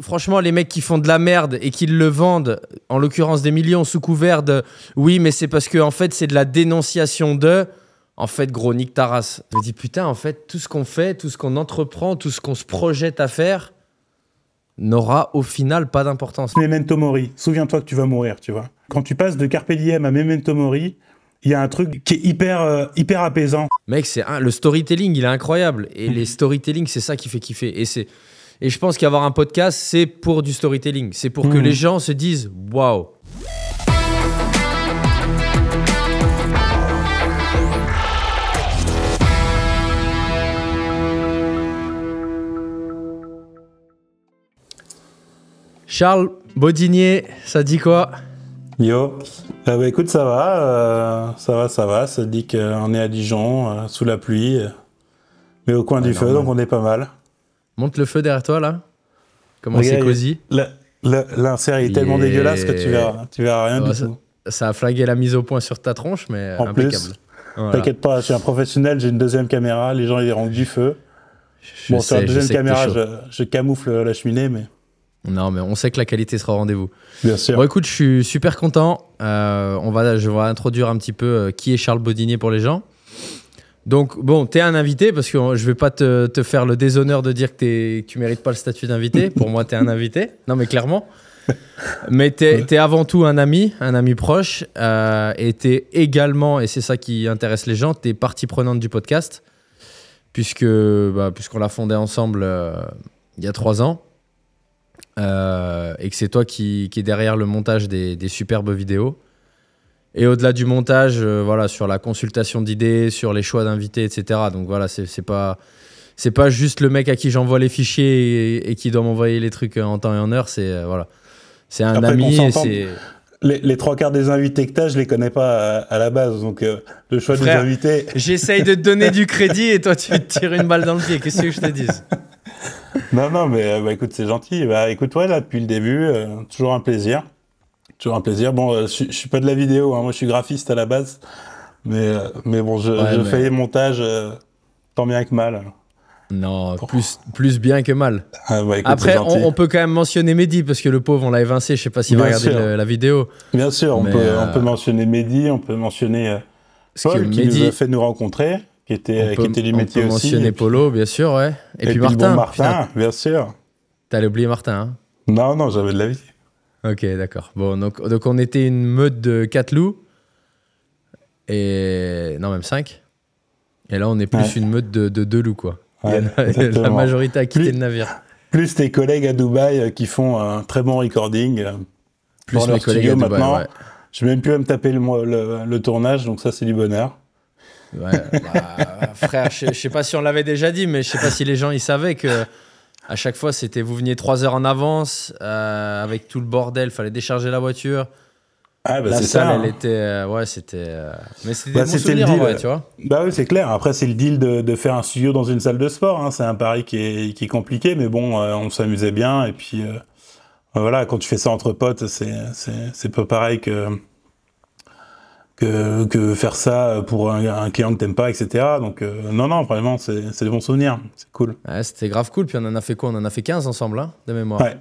Franchement, les mecs qui font de la merde et qui le vendent, en l'occurrence des millions, sous couvert de oui, mais c'est parce que en fait, c'est de la dénonciation de. En fait, gros, nique ta race. Je me dis, putain, en fait, tout ce qu'on fait, tout ce qu'on entreprend, tout ce qu'on se projette à faire n'aura au final pas d'importance. Memento Mori, souviens-toi que tu vas mourir, tu vois. Quand tu passes de Carpe Diem à Memento Mori, il y a un truc qui est hyper apaisant. Mec, le storytelling, il est incroyable. Et les storytelling, c'est ça qui fait kiffer. Et je pense qu'avoir un podcast, c'est pour du storytelling. C'est pour que les gens se disent « Waouh ». Charles Bodinier, ça dit quoi? Yo, bah écoute, ça va. Ça te dit qu'on est à Dijon, sous la pluie, mais au coin du feu, donc on est pas mal. Monte le feu derrière toi, là. Comment c'est cosy. L'insert est tellement dégueulasse que tu verras rien du tout. Ça a flagué la mise au point sur ta tronche, mais en impeccable. Plus, voilà. T'inquiète pas, je suis un professionnel, j'ai une deuxième caméra, les gens ils verront que du feu. Bon, sur la deuxième caméra, je camoufle la cheminée, mais... Non, mais on sait que la qualité sera au rendez-vous. Bien sûr. Bon, écoute, je suis super content. Je vais introduire un petit peu qui est Charles Bodinier pour les gens. Donc, bon, t'es un invité parce que je vais pas te faire le déshonneur de dire que tu mérites pas le statut d'invité. Pour moi, t'es un invité. Non, mais clairement. Mais t'es avant tout un ami proche. Et t'es également, et c'est ça qui intéresse les gens, t'es partie prenante du podcast. Puisqu'on l'a fondé ensemble il y a 3 ans. Et que c'est toi qui est derrière le montage des superbes vidéos. Et au-delà du montage, voilà, sur la consultation d'idées, sur les choix d'invités, etc. Donc voilà, c'est pas juste le mec à qui j'envoie les fichiers et qui doit m'envoyer les trucs en temps et en heure. C'est un Après, ami. Les 3/4 des invités que t'as, je les connais pas à la base. Donc le choix des invités... J'essaye de te donner du crédit et toi, tu te tires une balle dans le pied. Qu'est-ce que je te dise? Non, mais écoute, c'est gentil. Écoute, ouais, là, depuis le début, toujours un plaisir. Toujours un plaisir. Bon, je suis pas de la vidéo, hein, moi je suis graphiste à la base. Mais bon, je fais les montages tant bien que mal. Non, plus bien que mal. Ah, écoute, après, on peut quand même mentionner Mehdi, parce que le pauvre, on l'a évincé, je sais pas s'il va regarder la vidéo. Bien sûr, on peut mentionner Mehdi, on peut mentionner Paul, qui nous a fait nous rencontrer. Qui était du métier aussi. On peut mentionner Polo, bien sûr, ouais. Et puis Martin. Bon, Martin, bien sûr. T'allais oublier Martin, hein? Non, j'avais de la vie. Ok, d'accord. Bon, donc on était une meute de 4 loups. Non, même 5. Et là, on est plus une meute de 2 loups, quoi. Ouais, la majorité a quitté le navire. Plus tes collègues à Dubaï qui font un très bon recording. Plus mes collègues à Dubaï, maintenant. Ouais. Je vais même plus me taper le tournage, donc ça, c'est du bonheur. Ouais, frère, je sais pas si on l'avait déjà dit, mais je sais pas si les gens ils savaient que à chaque fois c'était vous veniez 3 heures en avance avec tout le bordel, fallait décharger la voiture. Ah bah la c'est salle, ça. Hein. Elle était, mais c'était des bons souvenirs en vrai, tu vois. Bah oui, c'est clair. Après c'est le deal de faire un studio dans une salle de sport. Hein. C'est un pari qui est compliqué, mais bon, on s'amusait bien et puis voilà, quand tu fais ça entre potes, c'est pas pareil que faire ça pour un client que t'aimes pas, etc. Donc non, vraiment, c'est des bons souvenirs, c'est cool. Ouais, c'était grave cool, puis on en a fait quoi? On en a fait 15 ensemble, hein, de mémoire. Ouais,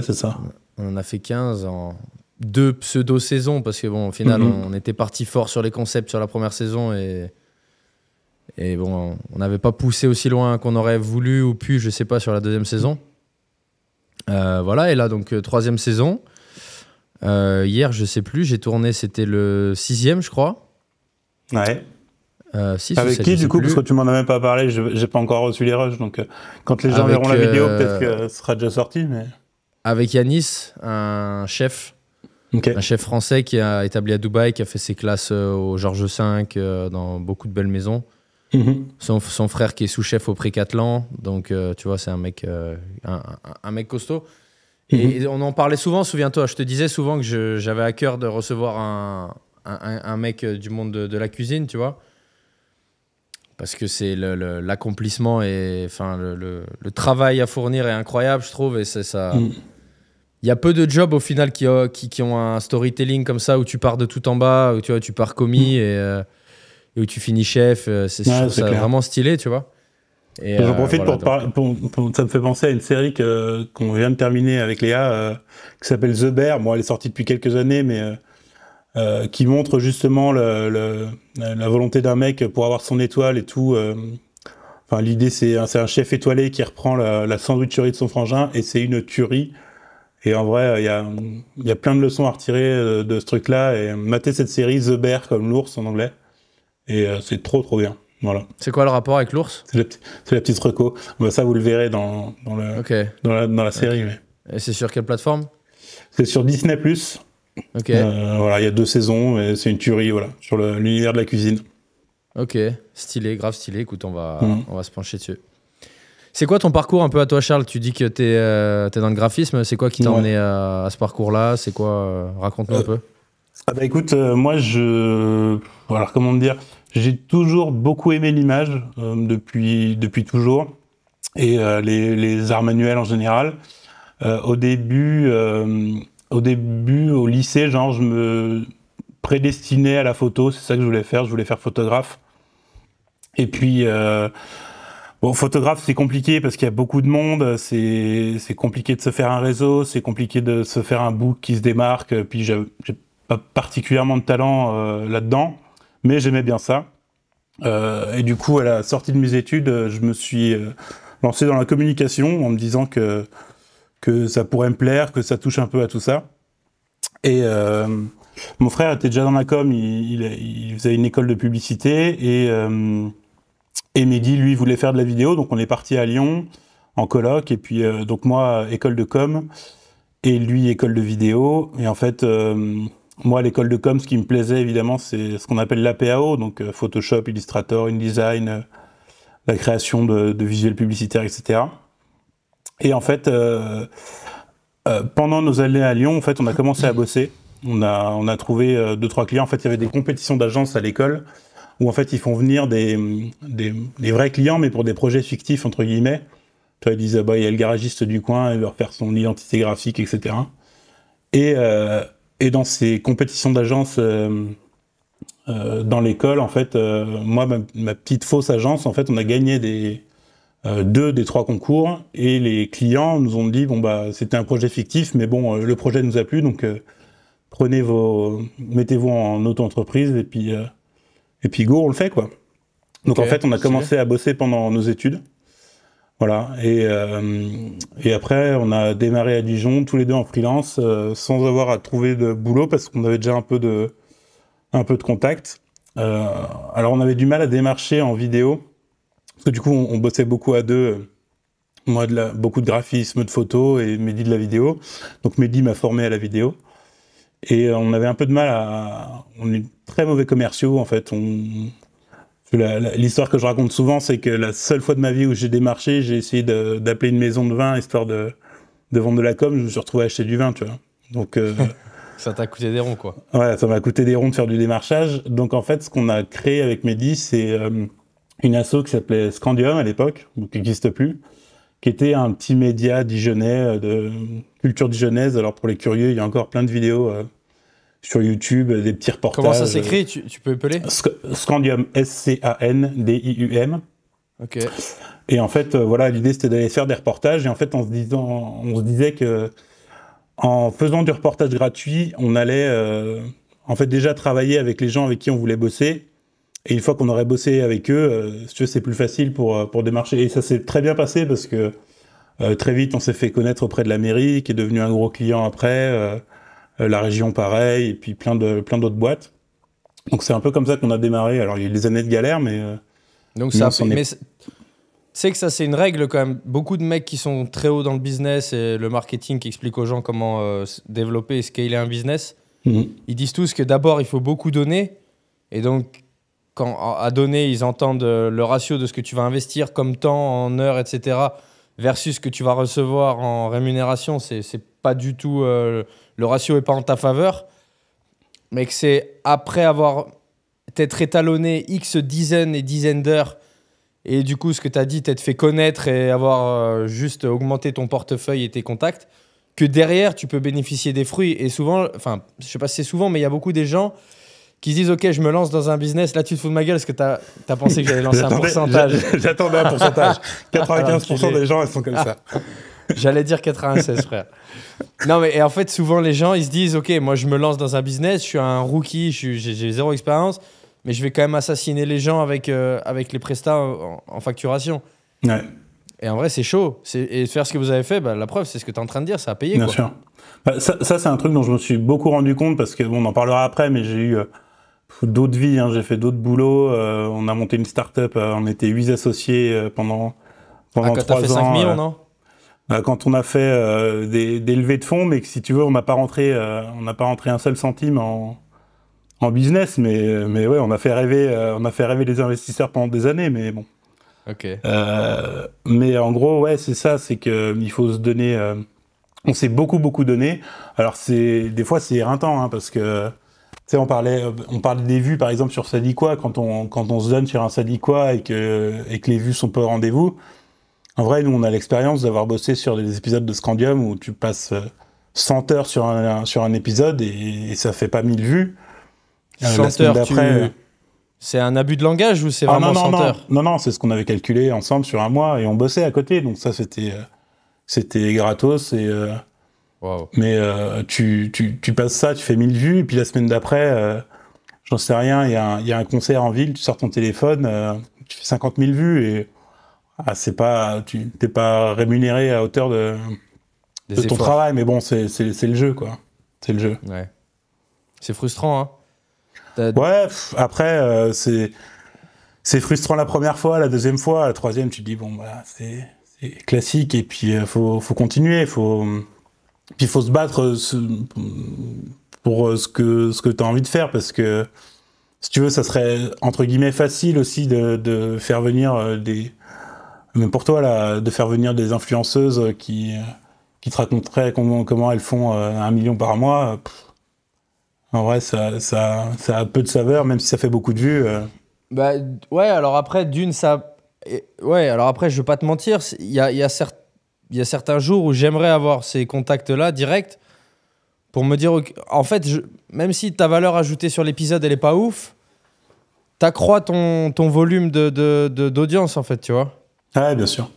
c'est ça. On en a fait 15 en 2 pseudo-saisons, parce que bon, au final, on était parti fort sur les concepts sur la première saison, et bon, on n'avait pas poussé aussi loin qu'on aurait voulu ou pu, je sais pas, sur la 2e saison. Voilà, et là, donc, 3e saison. Hier, je sais plus, j'ai tourné, c'était le 6e, je crois. Ouais. 6 Avec 7, qui, du coup, parce que tu m'en as même pas parlé, j'ai pas encore reçu les rushs, donc quand les gens verront la vidéo, peut-être que ce sera déjà sorti. Mais... Avec Yanis, un chef, un chef français qui a établi à Dubaï, qui a fait ses classes au Georges V, dans beaucoup de belles maisons. Son frère qui est sous-chef au Précathlon, donc tu vois, c'est un mec costaud. Et on en parlait souvent, souviens-toi, je te disais souvent que j'avais à cœur de recevoir un mec du monde de la cuisine, tu vois. Parce que c'est l'accomplissement et enfin, le travail à fournir est incroyable, je trouve. Et c'est ça. Il y a peu de jobs au final qui ont un storytelling comme ça où tu pars de tout en bas, où tu pars commis et où tu finis chef. C'est ça, vraiment stylé, tu vois. J'en profite ça me fait penser à une série qu'on vient de terminer avec Léa, qui s'appelle The Bear. Bon, elle est sortie depuis quelques années, mais qui montre justement la volonté d'un mec pour avoir son étoile et tout. Enfin, l'idée, c'est un chef étoilé qui reprend la sandwicherie de son frangin, et c'est une tuerie. Et en vrai, il y a plein de leçons à retirer de ce truc-là. Et mater cette série, The Bear, comme l'ours en anglais. Et c'est trop bien. Voilà. C'est quoi le rapport avec l'ours? C'est la petite reco. Bah, ça, vous le verrez dans la série. Okay. Mais... Et c'est sur quelle plateforme? C'est sur Disney+. Ok. Voilà, il y a 2 saisons, et c'est une tuerie, voilà, sur l'univers de la cuisine. Ok, stylé, grave stylé. Écoute, on va se pencher dessus. C'est quoi ton parcours un peu à toi, Charles? Tu dis que t'es dans le graphisme. C'est quoi qui t'a emmené à ce parcours-là? C'est quoi? Raconte-nous un peu. Ah bah écoute, moi voilà, comment te dire, j'ai toujours beaucoup aimé l'image depuis toujours, et les arts manuels en général. Au début, au lycée, genre, je me prédestinais à la photo. C'est ça que je voulais faire. Je voulais faire photographe. Et puis bon, photographe, c'est compliqué parce qu'il y a beaucoup de monde, c'est compliqué de se faire un réseau, c'est compliqué de se faire un book qui se démarque, puis j'ai pas particulièrement de talent là-dedans, mais j'aimais bien ça. Et du coup, à la sortie de mes études, je me suis lancé dans la communication en me disant que ça pourrait me plaire, que ça touche un peu à tout ça. Et mon frère était déjà dans la com, il faisait une école de publicité, et Mehdi, lui, voulait faire de la vidéo, donc on est parti à Lyon en coloc, et puis donc moi, école de com, et lui, école de vidéo. Et en fait, moi, à l'école de com, ce qui me plaisait, évidemment, c'est ce qu'on appelle l'APAO, donc Photoshop, Illustrator, InDesign, la création de visuels publicitaires, etc. Et en fait, pendant nos années à Lyon, en fait, on a commencé à bosser. On a trouvé 2-3 clients. En fait, il y avait des compétitions d'agences à l'école, où en fait ils font venir des vrais clients, mais pour des projets fictifs, entre guillemets. Tu vois, ils disent, bah, il y a le garagiste du coin, il va faire son identité graphique, etc. Et dans ces compétitions d'agences dans l'école, en fait, moi, ma petite fausse agence, en fait, on a gagné 2 des 3 concours, et les clients nous ont dit, bon, bah, c'était un projet fictif, mais bon, le projet nous a plu, donc mettez-vous en auto-entreprise, et puis go, on le fait, quoi. Donc en fait, on a commencé à bosser pendant nos études. Voilà. Et après, on a démarré à Dijon, tous les deux en freelance, sans avoir à trouver de boulot, parce qu'on avait déjà un peu de contact. Alors on avait du mal à démarcher en vidéo, parce que du coup, on bossait beaucoup à deux. Moi, beaucoup de graphisme, de photos, et Mehdi de la vidéo. Donc Mehdi m'a formé à la vidéo. Et on avait un peu de mal on est très mauvais commerciaux, en fait. L'histoire que je raconte souvent, c'est que la seule fois de ma vie où j'ai démarché, j'ai essayé d'appeler une maison de vin, histoire de vendre de la com, je me suis retrouvé à acheter du vin, tu vois. Donc, ça t'a coûté des ronds, quoi. Ouais, ça m'a coûté des ronds de faire du démarchage. Donc en fait, ce qu'on a créé avec Mehdi, c'est une asso qui s'appelait Scandium à l'époque, qui n'existe plus, qui était un petit média dijonnais, de culture dijonnaise. Alors pour les curieux, il y a encore plein de vidéos sur YouTube, des petits reportages. Comment ça s'écrit? Tu peux épeler? Scandium, S-C-A-N-D-I-U-M. Ok. Et en fait, voilà, l'idée c'était d'aller faire des reportages, et en fait on se disait que en faisant du reportage gratuit, on allait en fait déjà travailler avec les gens avec qui on voulait bosser. Et une fois qu'on aurait bossé avec eux, si tu veux, c'est plus facile pour démarcher. Et ça s'est très bien passé, parce que très vite, on s'est fait connaître auprès de la mairie, qui est devenu un gros client après, la région pareil, et puis plein d'autres boîtes. Donc c'est un peu comme ça qu'on a démarré. Alors il y a eu des années de galère, mais... Donc ça mais c'est que ça, c'est une règle quand même. Beaucoup de mecs qui sont très hauts dans le business et le marketing, qui expliquent aux gens comment développer et scaler un business, ils disent tous que d'abord, il faut beaucoup donner. Et donc, quand à donner, ils entendent le ratio de ce que tu vas investir comme temps, en heures, etc., versus ce que tu vas recevoir en rémunération. C'est pas du tout... le ratio n'est pas en ta faveur. Mais que c'est après avoir peut-être étalonné X dizaines et dizaines d'heures, et du coup, ce que tu as dit, t'être fait connaître et avoir juste augmenté ton portefeuille et tes contacts, que derrière, tu peux bénéficier des fruits. Et souvent, enfin, je sais pas si c'est souvent, mais il y a beaucoup des gens qui se disent ok, je me lance dans un business. Là, tu te fous de ma gueule parce que t'as pensé que j'allais lancer un pourcentage. J'attendais un pourcentage. 95% des gens, elles sont comme ça. J'allais dire 96, frère. Non, mais et en fait, souvent, les gens, ils se disent ok, moi, je me lance dans un business, je suis un rookie, j'ai zéro expérience, mais je vais quand même assassiner les gens avec les prestats en facturation. Ouais. Et en vrai, c'est chaud. Et faire ce que vous avez fait, bah, la preuve, c'est ce que tu es en train de dire, ça a payé. Bien sûr. Bah, ça c'est un truc dont je me suis beaucoup rendu compte parce que, bon, on en parlera après, mais j'ai eu d'autres vies, hein, j'ai fait d'autres boulots. On a monté une start-up, on était 8 associés pendant 3 ans. Quand tu as fait 5 millions, non quand on a fait des levées de fonds, mais que si tu veux, on n'a pas rentré un seul centime en business, mais ouais, on a fait rêver les investisseurs pendant des années, mais bon. Ok. Mais en gros, ouais, c'est ça, c'est que il faut se donner. On s'est beaucoup donné. Alors des fois c'est éreintant, hein, parce que tu sais, on parlait des vues par exemple sur Ça dit quoi, quand on se donne sur un Ça dit quoi et que les vues sont pas au rendez-vous. En vrai, nous on a l'expérience d'avoir bossé sur des épisodes de Scandium où tu passes 100 heures sur un épisode et ça fait pas 1000 vues. 100 heures d'après. C'est un abus de langage ou c'est vraiment 100 heures ? Non, c'est ce qu'on avait calculé ensemble sur un mois et on bossait à côté, donc ça c'était gratos. Wow. Mais tu passes ça, tu fais 1000 vues, et puis la semaine d'après, j'en sais rien, il y a un concert en ville, tu sors ton téléphone, tu fais 50 000 vues et tu t'es pas rémunéré à hauteur de ton travail, mais bon, c'est le jeu, quoi. C'est le jeu. Ouais. C'est frustrant, hein. Ouais, après, c'est frustrant la première fois, la deuxième fois, la troisième, tu te dis, bon, voilà, c'est classique, et puis faut continuer, puis il faut se battre pour ce que tu as envie de faire, parce que, si tu veux, ça serait, entre guillemets, facile aussi de faire venir même pour toi, là, de faire venir des influenceuses qui te raconteraient comment elles font 1 million par mois. En vrai, ça a peu de saveur, même si ça fait beaucoup de vues. Bah, ouais, alors après, ouais, alors après, je veux pas te mentir, il y a certains jours où j'aimerais avoir ces contacts-là directs pour me dire, en fait, même si ta valeur ajoutée sur l'épisode, elle est pas ouf, t'accrois ton volume d'audience, en fait, tu vois. Ouais, bien sûr.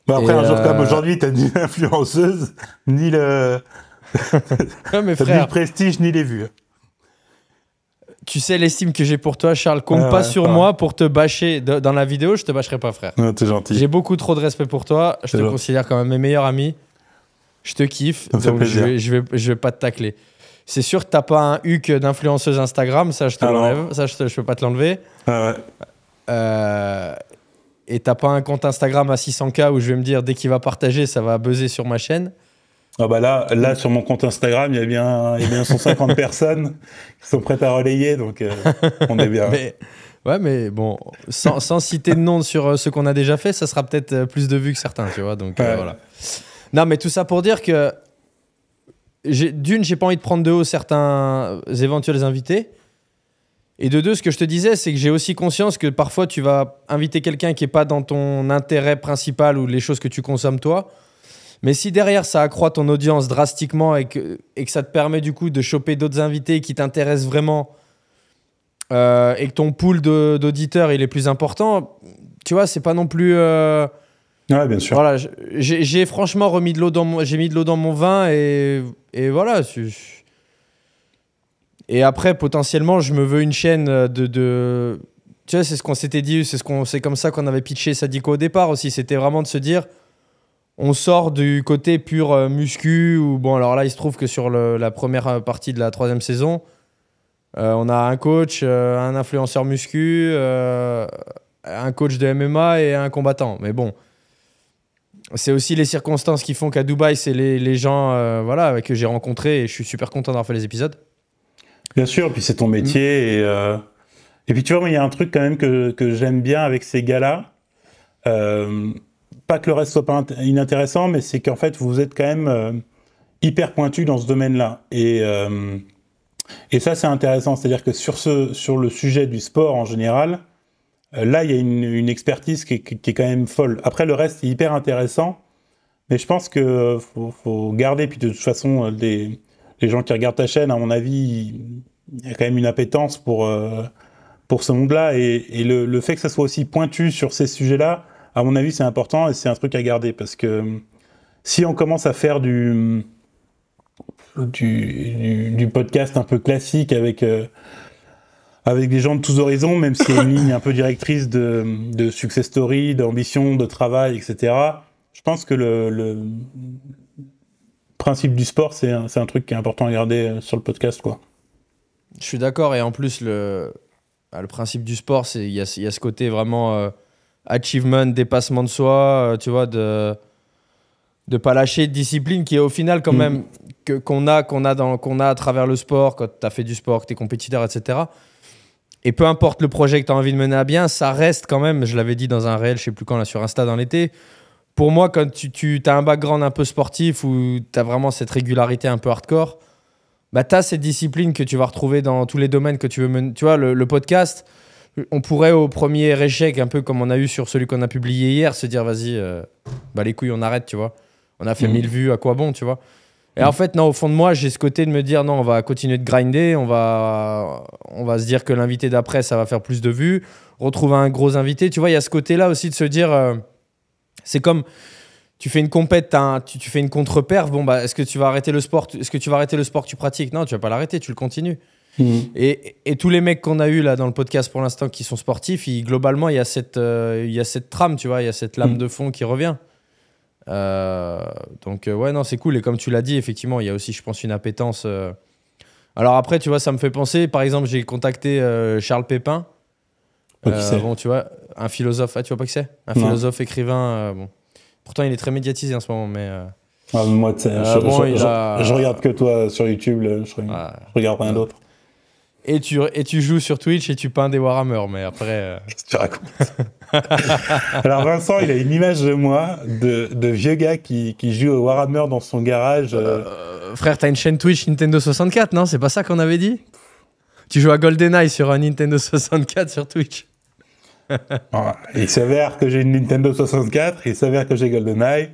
Bon, après, un jour comme aujourd'hui, t'as ni l'influenceuse, ni le... Ouais, mais frère, ni le prestige, ni les vues. Tu sais l'estime que j'ai pour toi, Charles. Compte pas sur moi pour te bâcher. Dans la vidéo, je te bâcherai pas, frère. Ouais, t'es gentil. J'ai beaucoup trop de respect pour toi. Je te considère comme un de mes meilleurs amis. Je te kiffe. Donc je vais pas te tacler. C'est sûr que t'as pas un huc d'influenceuse Instagram. Ça, je te l'enlève. Ça, je peux pas te l'enlever. Ah ouais. Et t'as pas un compte Instagram à 600K où je vais me dire, dès qu'il va partager, ça va buzzer sur ma chaîne. Ah bah là, sur mon compte Instagram, il y a bien 150 personnes qui sont prêtes à relayer, donc on est bien. Mais bon, sans citer de nom sur ce qu'on a déjà fait, ça sera peut-être plus de vues que certains, tu vois. Donc voilà. Non, mais tout ça pour dire que j'ai pas envie de prendre de haut certains éventuels invités. Et de deux, ce que je te disais, c'est que j'ai aussi conscience que parfois tu vas inviter quelqu'un qui est pas dans ton intérêt principal ou les choses que tu consommes toi. Mais si derrière ça accroît ton audience drastiquement et que ça te permet du coup de choper d'autres invités qui t'intéressent vraiment et que ton pool d'auditeurs il est plus important, tu vois, c'est pas non plus. Ouais, bien sûr. Voilà, j'ai franchement mis de l'eau dans mon vin et voilà. Et après, potentiellement, je me veux une chaîne de... Tu vois, c'est ce qu'on s'était dit, c'est comme ça qu'on avait pitché Ça dit quoi au départ aussi. C'était vraiment de se dire, on sort du côté pur muscu, ou bon, alors là, il se trouve que sur la première partie de la 3e saison, on a un coach, un influenceur muscu, un coach de MMA et un combattant. Mais bon, c'est aussi les circonstances qui font qu'à Dubaï, c'est les gens que j'ai rencontrés et je suis super content d'avoir fait les épisodes. Bien sûr, puis c'est ton métier. Et puis tu vois, il y a un truc quand même que j'aime bien avec ces gars-là. Pas que le reste soit pas inintéressant, mais c'est qu'en fait, vous êtes quand même hyper pointu dans ce domaine-là. Et ça, c'est intéressant. C'est-à-dire que sur le sujet du sport en général, là, il y a une expertise qui est quand même folle. Après, le reste est hyper intéressant. Mais je pense qu'il faut garder. Puis de toute façon, les gens qui regardent ta chaîne, à mon avis, il y a quand même une appétence pour ce monde-là. Et le fait que ça soit aussi pointu sur ces sujets-là, à mon avis, c'est important et c'est un truc à garder. Parce que si on commence à faire du podcast un peu classique avec des gens de tous horizons, même s'il y a une ligne un peu directrice de success story, d'ambition, de travail, etc., je pense que le principe du sport, c'est un truc qui est important à garder sur le podcast, quoi. Je suis d'accord, et en plus, le principe du sport, il y a ce côté vraiment achievement, dépassement de soi, tu vois, de pas lâcher de discipline qui est au final quand même qu'on a à travers le sport, quand tu as fait du sport, que tu es compétiteur, etc. Et peu importe le projet que tu as envie de mener à bien, ça reste quand même, je l'avais dit dans un réel, je sais plus quand, là, sur Insta dans l'été, pour moi, quand tu as un background un peu sportif où tu as vraiment cette régularité un peu hardcore, bah, tu as cette discipline que tu vas retrouver dans tous les domaines que tu veux mener. Tu vois, le podcast, on pourrait au premier échec, un peu comme on a eu sur celui qu'on a publié hier, se dire vas-y, bah, les couilles, on arrête, tu vois. On a fait 1000 vues, à quoi bon, tu vois. Et en fait, non, au fond de moi, j'ai ce côté de me dire non, on va continuer de grinder, on va se dire que l'invité d'après, ça va faire plus de vues, retrouver un gros invité. Tu vois, il y a ce côté-là aussi de se dire, c'est comme tu fais une compète, tu fais une contre-perf, bon, bah, est-ce que tu vas arrêter le sport que tu pratiques? Non, tu vas pas l'arrêter, tu le continues. Et tous les mecs qu'on a eu là dans le podcast pour l'instant qui sont sportifs, globalement, il y a cette trame, tu vois, il y a cette lame de fond qui revient. Donc ouais, non, c'est cool. Et comme tu l'as dit, effectivement, il y a aussi, je pense, une appétence. Alors après, tu vois, ça me fait penser, par exemple, j'ai contacté Charles Pépin. Bon, tu vois, un philosophe. Ah, tu vois pas qui c'est? Un philosophe, écrivain. Bon. Pourtant, il est très médiatisé en ce moment, mais... moi, je regarde que toi sur YouTube, je regarde rien d'autre. Et tu joues sur Twitch et tu peins des Warhammer, mais après... Qu'est-ce que tu racontes? Alors Vincent, il a une image de moi, de vieux gars qui joue au Warhammer dans son garage. Frère, t'as une chaîne Twitch Nintendo 64, non? C'est pas ça qu'on avait dit? Tu joues à GoldenEye sur un Nintendo 64 sur Twitch. Il s'avère que j'ai une Nintendo 64, il s'avère que j'ai GoldenEye.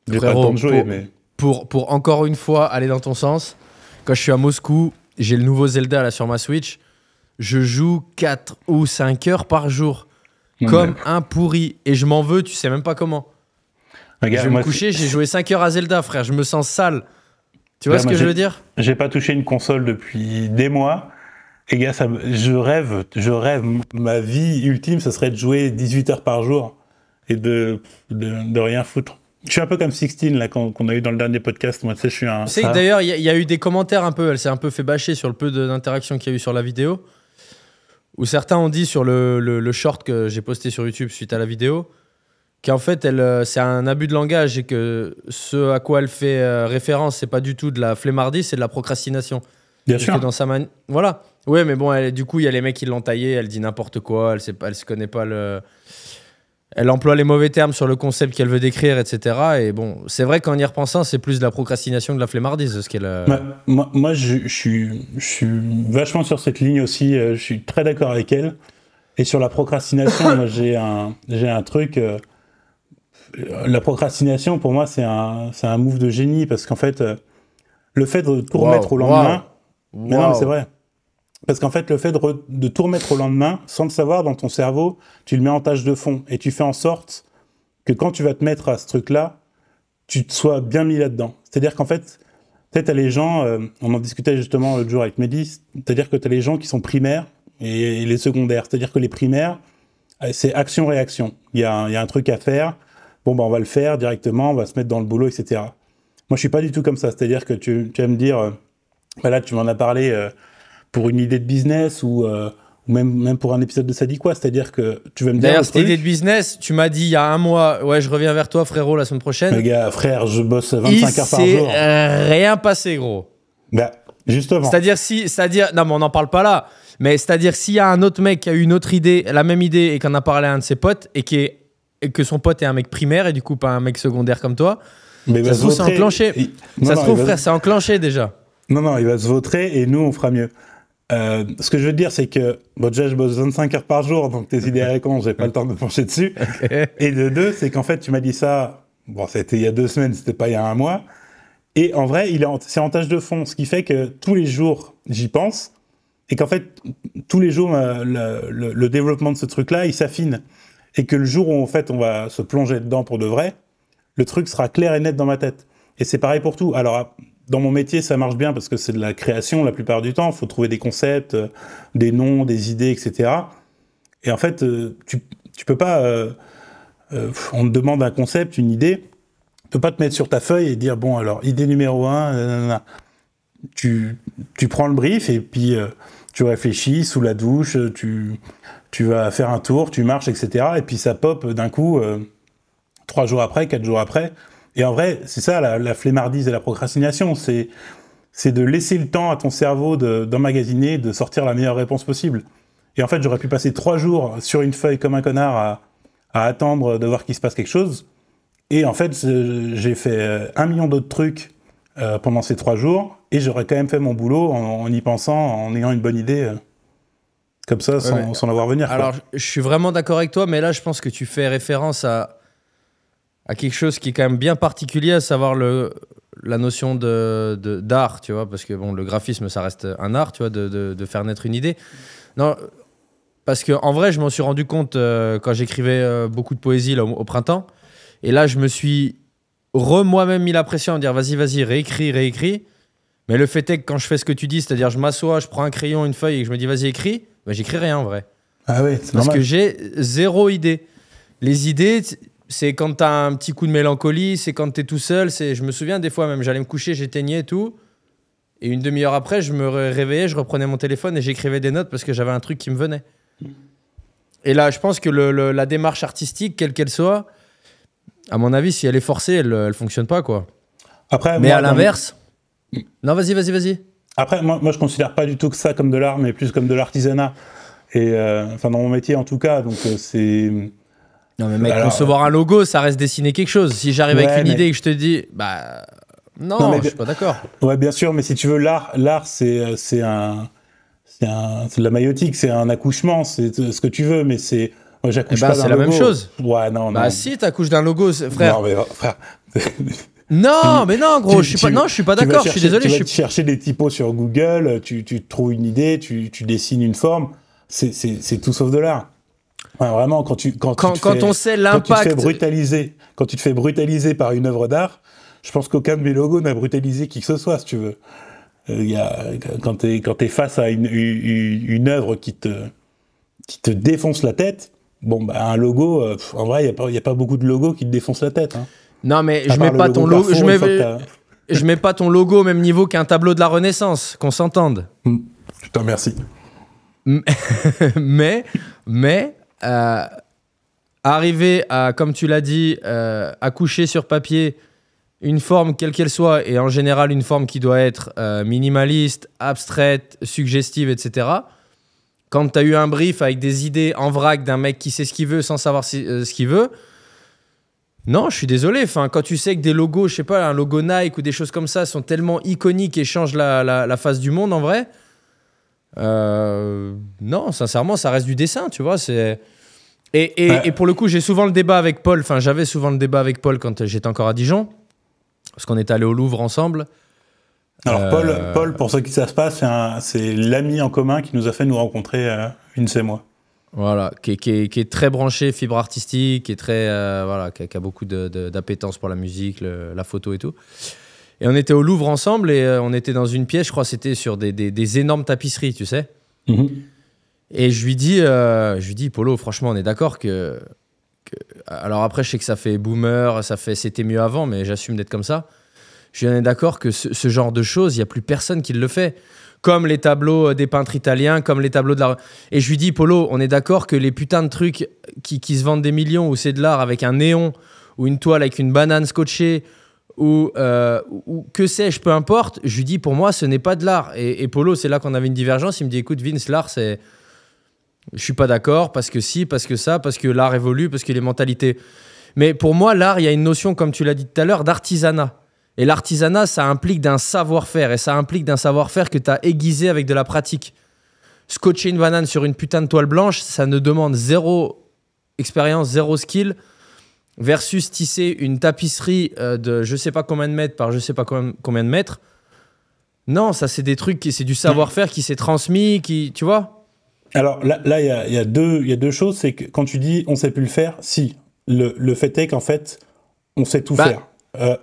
J'ai pas le temps de jouer, mais... Pour encore une fois aller dans ton sens, quand je suis à Moscou, j'ai le nouveau Zelda là sur ma Switch, je joue 4 ou 5 heures par jour, comme un pourri, et je m'en veux, tu sais même pas comment. Regarde, je vais me coucher, j'ai joué 5 heures à Zelda, frère, je me sens sale. Tu vois ce que je veux dire? J'ai pas touché une console depuis des mois. Et gars, je rêve, ma vie ultime, ce serait de jouer 18 heures par jour et de rien foutre. Je suis un peu comme Sixteen, là, qu'on a eu dans le dernier podcast. Moi, tu sais, je suis un... Tu sais que d'ailleurs, il y a eu des commentaires un peu, elle s'est un peu fait bâcher sur le peu d'interaction qu'il y a eu sur la vidéo, où certains ont dit sur le short que j'ai posté sur YouTube suite à la vidéo, qu'en fait, c'est un abus de langage et que ce à quoi elle fait référence, c'est pas du tout de la flemmardise, c'est de la procrastination. Bien sûr. Que dans sa voilà. Ouais, mais bon, du coup, il y a les mecs qui l'ont taillé, elle dit n'importe quoi, elle se connaît pas le... Elle emploie les mauvais termes sur le concept qu'elle veut décrire, etc. Et bon, c'est vrai qu'en y repensant, c'est plus de la procrastination que de la flemmardise. Ce qu'elle. Moi, je suis vachement sur cette ligne aussi. Je suis très d'accord avec elle. Et sur la procrastination, moi, j'ai un truc. La procrastination, pour moi, c'est un move de génie parce qu'en fait, le fait de tout remettre au lendemain. Mais non, mais c'est vrai. Parce qu'en fait, le fait de tout remettre au lendemain, sans le savoir, dans ton cerveau, tu le mets en tâche de fond. Et tu fais en sorte que quand tu vas te mettre à ce truc-là, tu te sois bien mis là-dedans. C'est-à-dire qu'en fait, peut-être t'as les gens, on en discutait justement l'autre jour avec Mehdi, c'est-à-dire que t'as les gens qui sont primaires et les secondaires. C'est-à-dire que les primaires, c'est action-réaction. Il y a un truc à faire, bon, bah, on va le faire directement, on va se mettre dans le boulot, etc. Moi, je suis pas du tout comme ça. C'est-à-dire que tu vas me dire, là, tu m'en as parlé... pour une idée de business ou même pour un épisode de Ça dit quoi, c'est-à-dire que tu vas me dire... D'ailleurs, cette idée de business, tu m'as dit il y a un mois, ouais, je reviens vers toi, frérot, la semaine prochaine. Mais gars, frère, je bosse 25 heures par jour. Il s'est rien passé, gros. Bah, justement. Non, mais on n'en parle pas là. Mais c'est-à-dire, s'il y a un autre mec qui a eu une autre idée, la même idée, et qu'on a parlé à un de ses potes, et que son pote est un mec primaire, et du coup, pas un mec secondaire comme toi, mais ça se trouve, c'est enclenché. Ça se trouve, frère, c'est enclenché déjà. Non, il va se vautrer, et nous, on fera mieux. Ce que je veux te dire, c'est que bon, déjà, je bosse 25 heures par jour, donc tes idées récons, j'ai pas le temps de me pencher dessus. Okay. Et de deux, c'est qu'en fait, tu m'as dit ça, bon, c'était il y a 2 semaines, c'était pas il y a un mois. Et en vrai, c'est en tâche de fond, ce qui fait que tous les jours, j'y pense, et qu'en fait, tous les jours, le développement de ce truc-là, il s'affine. Et que le jour où, en fait, on va se plonger dedans pour de vrai, le truc sera clair et net dans ma tête. Et c'est pareil pour tout. Alors, dans mon métier, ça marche bien parce que c'est de la création la plupart du temps. Il faut trouver des concepts, des noms, des idées, etc. Et en fait, tu peux pas... on te demande un concept, une idée, tu peux pas te mettre sur ta feuille et dire, bon, alors, idée numéro 1, tu prends le brief et puis tu réfléchis sous la douche, tu vas faire un tour, tu marches, etc. Et puis ça pop d'un coup 3 jours après, 4 jours après. Et en vrai, c'est ça la flemmardise et la procrastination, c'est de laisser le temps à ton cerveau d'emmagasiner, de sortir la meilleure réponse possible. Et en fait, j'aurais pu passer 3 jours sur une feuille comme un connard à attendre de voir qu'il se passe quelque chose. Et en fait, j'ai fait 1 million d'autres trucs pendant ces 3 jours, et j'aurais quand même fait mon boulot en y pensant, en ayant une bonne idée, comme ça, sans la voir venir. Alors, je suis vraiment d'accord avec toi, mais là, je pense que tu fais référence à quelque chose qui est quand même bien particulier, à savoir la notion d'art, tu vois, parce que bon, le graphisme, ça reste un art, tu vois, de faire naître une idée. Non, parce qu'en vrai, je m'en suis rendu compte quand j'écrivais beaucoup de poésie là, au printemps, et là, je me suis moi-même mis la pression à me dire vas-y, réécris. Mais le fait est que quand je fais ce que tu dis, c'est-à-dire je m'assois, je prends un crayon, une feuille et que je me dis vas-y, écris, bah, j'écris rien en vrai. Ah oui, c'est normal. Parce que j'ai 0 idée. Les idées, c'est quand t'as un petit coup de mélancolie, c'est quand t'es tout seul. Je me souviens des fois même, j'allais me coucher, j'éteignais et tout. Et une demi-heure après, je me réveillais, je reprenais mon téléphone et j'écrivais des notes parce que j'avais un truc qui me venait. Et là, je pense que la démarche artistique, quelle qu'elle soit, à mon avis, si elle est forcée, elle fonctionne pas, quoi. Après, mais à l'inverse... Non, vas-y. Après, moi, je considère pas du tout que ça comme de l'art, mais plus comme de l'artisanat. Et enfin, dans mon métier, en tout cas, donc c'est... Non, mais mec, concevoir un logo, ça reste dessiner quelque chose. Si j'arrive avec une idée et que je te dis... Bah... Non, je suis pas d'accord. Ouais, bien sûr, mais si tu veux, l'art, c'est de la maïotique, c'est un accouchement, c'est ce que tu veux, mais c'est... Moi, j'accouche pas d'un logo. C'est la même chose. Ouais, non. Bah si, t'accouches d'un logo, frère. Non, mais frère... Non, mais non, gros, je suis pas d'accord, je suis désolé. Tu vas chercher des typos sur Google, tu trouves une idée, tu dessines une forme, c'est tout sauf de l'art. Ouais, vraiment, quand on sait l'impact... Quand tu te fais brutaliser par une œuvre d'art, je pense qu'aucun de mes logos n'a brutalisé qui que ce soit, si tu veux. Quand t'es face à une œuvre qui te défonce la tête, bon, bah, un logo, en vrai, il n'y a pas beaucoup de logos qui te défoncent la tête, hein. Non, mais je mets pas ton logo. Je mets pas ton logo au même niveau qu'un tableau de la Renaissance, qu'on s'entende. Putain, merci. mais arriver à, comme tu l'as dit, à coucher sur papier une forme quelle qu'elle soit, et en général une forme qui doit être minimaliste, abstraite, suggestive, etc. Quand tu as eu un brief avec des idées en vrac d'un mec qui sait ce qu'il veut sans savoir ce qu'il veut, non, je suis désolé. Enfin, quand tu sais que des logos, je sais pas, un logo Nike ou des choses comme ça sont tellement iconiques et changent la face du monde en vrai, non, sincèrement, ça reste du dessin, tu vois. Et pour le coup, j'ai souvent le débat avec Paul. Enfin, j'avais souvent le débat avec Paul quand j'étais encore à Dijon, parce qu'on était allé au Louvre ensemble. Alors Paul, pour ceux qui savent pas, c'est l'ami en commun qui nous a fait nous rencontrer une de ces mois. Voilà, qui est très branché fibre artistique, qui est très voilà, qui a beaucoup d'appétence pour la musique, la photo et tout. Et on était au Louvre ensemble et on était dans une pièce, je crois, c'était sur des énormes tapisseries, tu sais. Mm-hmm. Et je lui dis, Polo, franchement, on est d'accord que alors après, je sais que ça fait boomer, c'était mieux avant, mais j'assume d'être comme ça. Je suis d'accord que ce genre de choses, il n'y a plus personne qui le fait. Comme les tableaux des peintres italiens, comme les tableaux de l'art. Et je lui dis, Polo, on est d'accord que les putains de trucs qui se vendent des millions, où c'est de l'art avec un néon, ou une toile avec une banane scotchée, ou que sais-je, peu importe, je lui dis, pour moi, ce n'est pas de l'art. Et Polo, c'est là qu'on avait une divergence. Il me dit, écoute, Vince, l'art, c'est... Je suis pas d'accord, parce que si, parce que ça, parce que l'art évolue, parce que les mentalités... Mais pour moi, l'art, il y a une notion, comme tu l'as dit tout à l'heure, d'artisanat. Et l'artisanat, ça implique d'un savoir-faire. Et ça implique d'un savoir-faire que tu as aiguisé avec de la pratique. Scotcher une banane sur une putain de toile blanche, ça ne demande zéro expérience, zéro skill. versus tisser une tapisserie de je sais pas combien de mètres par je sais pas combien de mètres. Non, ça c'est des trucs, c'est du savoir-faire qui s'est transmis, tu vois. Alors là, il y a deux choses. C'est que quand tu dis on sait plus le faire, si. Le fait est qu'en fait, on sait tout faire.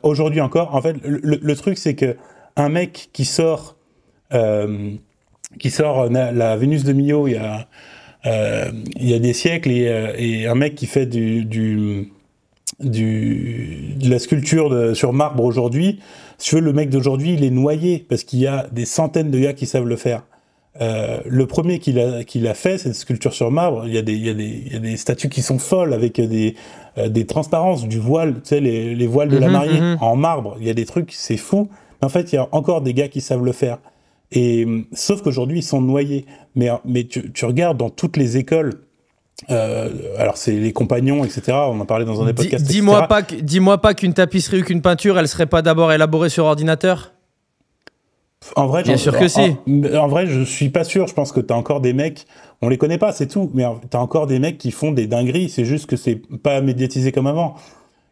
Aujourd'hui encore, en fait, le truc c'est que un mec qui sort la Vénus de Milo il y a des siècles et un mec qui fait de la sculpture sur marbre aujourd'hui, si tu veux, le mec d'aujourd'hui, il est noyé parce qu'il y a des centaines de gars qui savent le faire. Le premier qui l'a fait, cette sculpture sur marbre, il y a des statues qui sont folles avec des transparences, du voile, tu sais, les voiles de la mariée en marbre. Il y a des trucs, c'est fou. Mais en fait, il y a encore des gars qui savent le faire. Et sauf qu'aujourd'hui, ils sont noyés. Mais tu regardes dans toutes les écoles. Alors c'est les compagnons, etc. On en parlait dans un des podcasts. Dis-moi pas qu'une tapisserie ou qu'une peinture, elle serait pas d'abord élaborée sur ordinateur. En vrai, bien sûr que si. En vrai, je suis pas sûr. Je pense que t'as encore des mecs, on les connaît pas, c'est tout. Mais t'as encore des mecs qui font des dingueries. C'est juste que c'est pas médiatisé comme avant.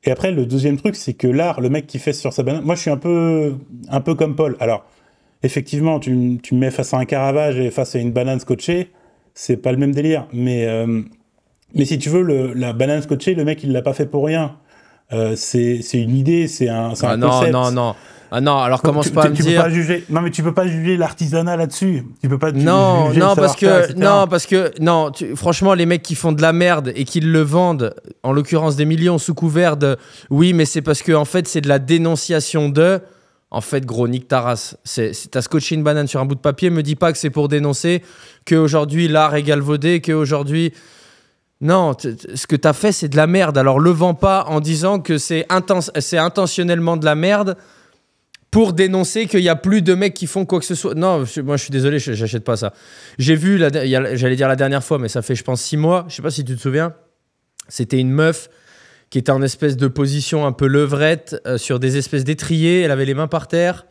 Et après, le deuxième truc, c'est que l'art, le mec qui fait sur sa banane. Moi, je suis un peu comme Paul. Alors, effectivement, tu me mets face à un Caravage et face à une banane scotchée, c'est pas le même délire. Mais si tu veux, la banane scotchée, le mec, il l'a pas fait pour rien. C'est une idée, c'est un concept. Non. Ah non, alors commence pas à me dire. Non, mais tu peux pas juger l'artisanat là-dessus. Tu peux pas juger parce que franchement, les mecs qui font de la merde et qui le vendent, en l'occurrence des millions sous couvert de oui, mais c'est parce que en fait c'est de la dénonciation de. En fait, gros, nique ta race. T'as scotché une banane sur un bout de papier, me dis pas que c'est pour dénoncer, qu'aujourd'hui l'art est galvaudé, qu'aujourd'hui. Non, ce que t'as fait, c'est de la merde. Alors le vends pas en disant que c'est intentionnellement de la merde. Pour dénoncer qu'il n'y a plus de mecs qui font quoi que ce soit. Non, moi je suis désolé, j'achète pas ça. J'ai vu, j'allais dire la dernière fois, mais ça fait je pense 6 mois, je sais pas si tu te souviens, c'était une meuf qui était en espèce de position un peu levrette sur des espèces d'étriers, elle avait les mains par terre.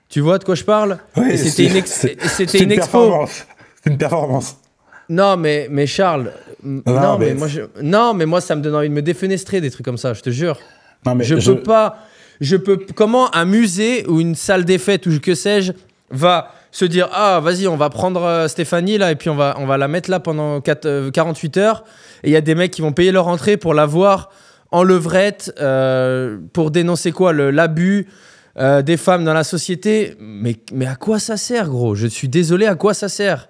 Tu vois de quoi je parle? Oui, c'était une expo. C'est une performance. Non, mais Charles, mais moi ça me donne envie de me défenestrer des trucs comme ça, je te jure. Non, mais comment un musée ou une salle des fêtes ou que sais-je va se dire ah vas-y on va prendre Stéphanie là et puis on va la mettre là pendant 48 heures et il y a des mecs qui vont payer leur entrée pour la voir en levrette pour dénoncer quoi l'abus des femmes dans la société, mais à quoi ça sert gros? Je suis désolé, à quoi ça sert?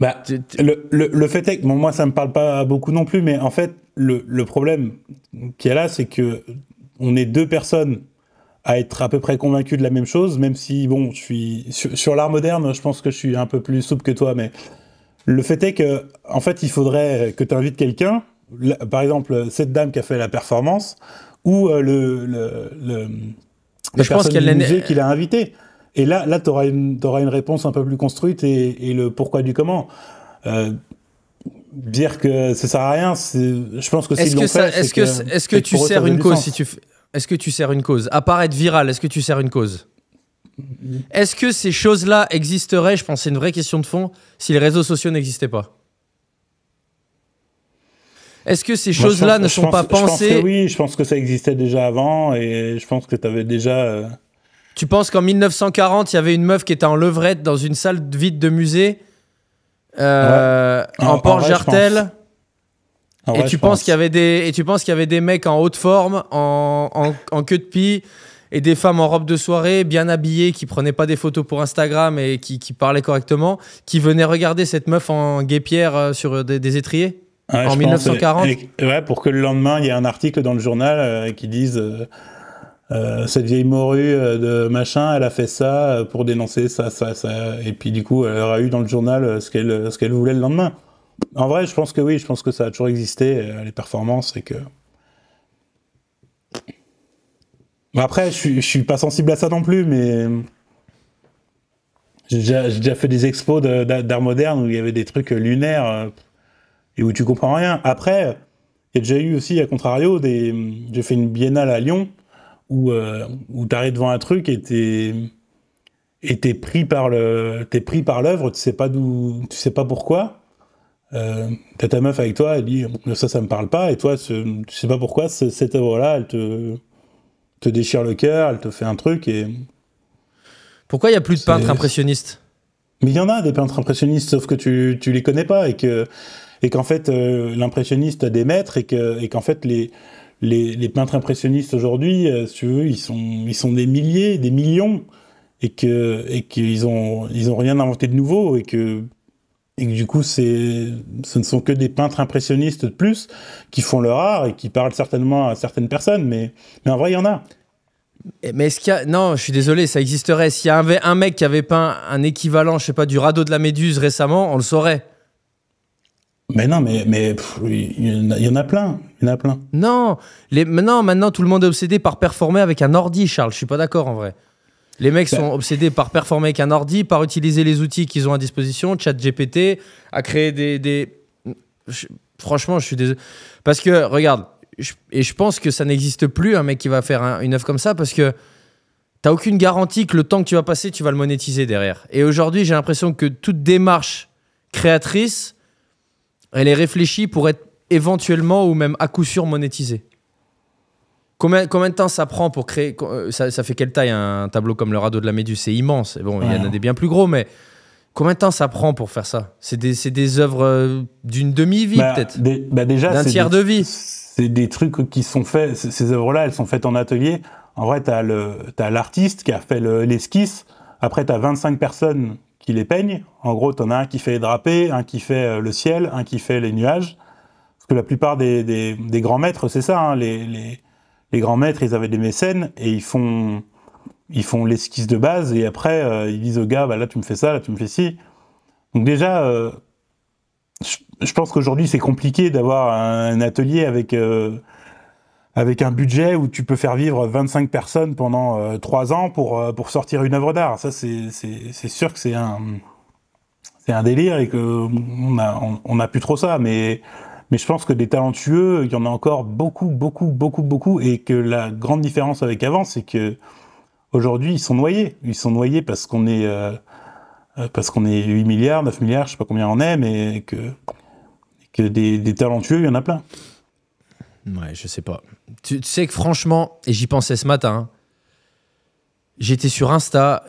Le fait est que moi ça me parle pas beaucoup non plus, mais en fait le problème qu'il y a là, c'est que on est deux personnes à être à peu près convaincus de la même chose, même si, bon, je suis sur l'art moderne, je pense que je suis un peu plus souple que toi, mais le fait est que, en fait, il faudrait que tu invites quelqu'un, par exemple, cette dame qui a fait la performance, ou la personne du musée qui l'a invité. Et là t'auras une réponse un peu plus construite et le pourquoi du comment. Dire que ça sert à rien, je pense que s'ils l'ont fait, est-ce que tu sers une cause si tu fais... Est-ce que tu sers une cause? À part être viral, est-ce que tu sers une cause? Est-ce que ces choses-là existeraient, je pense que c'est une vraie question de fond, si les réseaux sociaux n'existaient pas? Est-ce que ces choses-là ne sont pas pensées? Je pense que oui, je pense que ça existait déjà avant et je pense que tu avais déjà... Tu penses qu'en 1940, il y avait une meuf qui était en levrette dans une salle vide de musée en Port-Jartel? Et tu penses qu'il y avait des mecs en haute forme, en queue de pie, et des femmes en robe de soirée, bien habillées, qui prenaient pas des photos pour Instagram et qui parlaient correctement, qui venaient regarder cette meuf en guêpière sur des étriers en 1940? Pour que le lendemain, il y ait un article dans le journal qui dise cette vieille morue de machin, elle a fait ça pour dénoncer ça. Et puis du coup, elle aura eu dans le journal ce qu'elle voulait le lendemain. En vrai, je pense que oui, je pense que ça a toujours existé, les performances, et que... Bon, après, je suis pas sensible à ça non plus, mais... J'ai déjà fait des expos d'art moderne où il y avait des trucs lunaires et où tu comprends rien. Après, il y a déjà eu aussi, à contrario, j'ai fait une biennale à Lyon où t'arrives devant un truc et t'es pris par l'œuvre, tu sais pas pourquoi. t'as ta meuf avec toi, elle dit ça me parle pas, et toi, tu sais pas pourquoi, cette œuvre-là, elle te déchire le cœur, elle te fait un truc, et... Pourquoi il n'y a plus de peintres impressionnistes? Mais il y en a des peintres impressionnistes, sauf que tu les connais pas, et qu'en fait, l'impressionniste a des maîtres, et qu'en fait, les peintres impressionnistes aujourd'hui, si tu veux, ils sont des milliers, des millions, et qu'ils ont rien inventé de nouveau, et que du coup, ce ne sont que des peintres impressionnistes de plus qui font leur art et qui parlent certainement à certaines personnes, mais en vrai, il y en a. Mais est-ce qu'il y a... Non, je suis désolé, ça existerait. S'il y avait un mec qui avait peint un équivalent, je sais pas, du radeau de la Méduse récemment, on le saurait. Mais non, il y en a plein. Il y en a plein. Non, maintenant, tout le monde est obsédé par performer avec un ordi, Charles. Je suis pas d'accord, en vrai. Les mecs sont obsédés par performer avec un ordi, par utiliser les outils qu'ils ont à disposition, ChatGPT, à créer franchement, je suis désolé. Parce que, regarde, je pense que ça n'existe plus, un mec qui va faire une œuvre comme ça, parce que t'as aucune garantie que le temps que tu vas passer, tu vas le monétiser derrière. Et aujourd'hui, j'ai l'impression que toute démarche créatrice, elle est réfléchie pour être éventuellement ou même à coup sûr monétisée. Combien de temps ça prend pour créer... Ça fait quelle taille un tableau comme le radeau de la Méduse? C'est immense. Et bon, il y en a des bien plus gros, mais combien de temps ça prend pour faire ça? C'est des œuvres d'une demi-vie, peut-être. Déjà, d'un tiers de vie. C'est des trucs qui sont faits... Ces œuvres-là, elles sont faites en atelier. En vrai, t'as l'artiste qui a fait l'esquisse. Après, t'as 25 personnes qui les peignent. En gros, t'en as un qui fait les drapés, un qui fait le ciel, un qui fait les nuages. Parce que la plupart des grands maîtres, c'est ça, hein, les grands maîtres, ils avaient des mécènes et ils font l'esquisse de base et après, ils disent au gars, bah, là, tu me fais ça, là, tu me fais ci. Donc déjà, je pense qu'aujourd'hui, c'est compliqué d'avoir un atelier avec un budget où tu peux faire vivre 25 personnes pendant 3 ans pour sortir une œuvre d'art. Ça, c'est sûr que c'est un délire et qu'on a plus trop ça, mais je pense que des talentueux, il y en a encore beaucoup, et que la grande différence avec avant, c'est que aujourd'hui, ils sont noyés. Ils sont noyés parce qu'on est 8 milliards, 9 milliards, je sais pas combien on est, mais que des talentueux, il y en a plein. Ouais, je sais pas. Tu sais que franchement, et j'y pensais ce matin, hein, j'étais sur Insta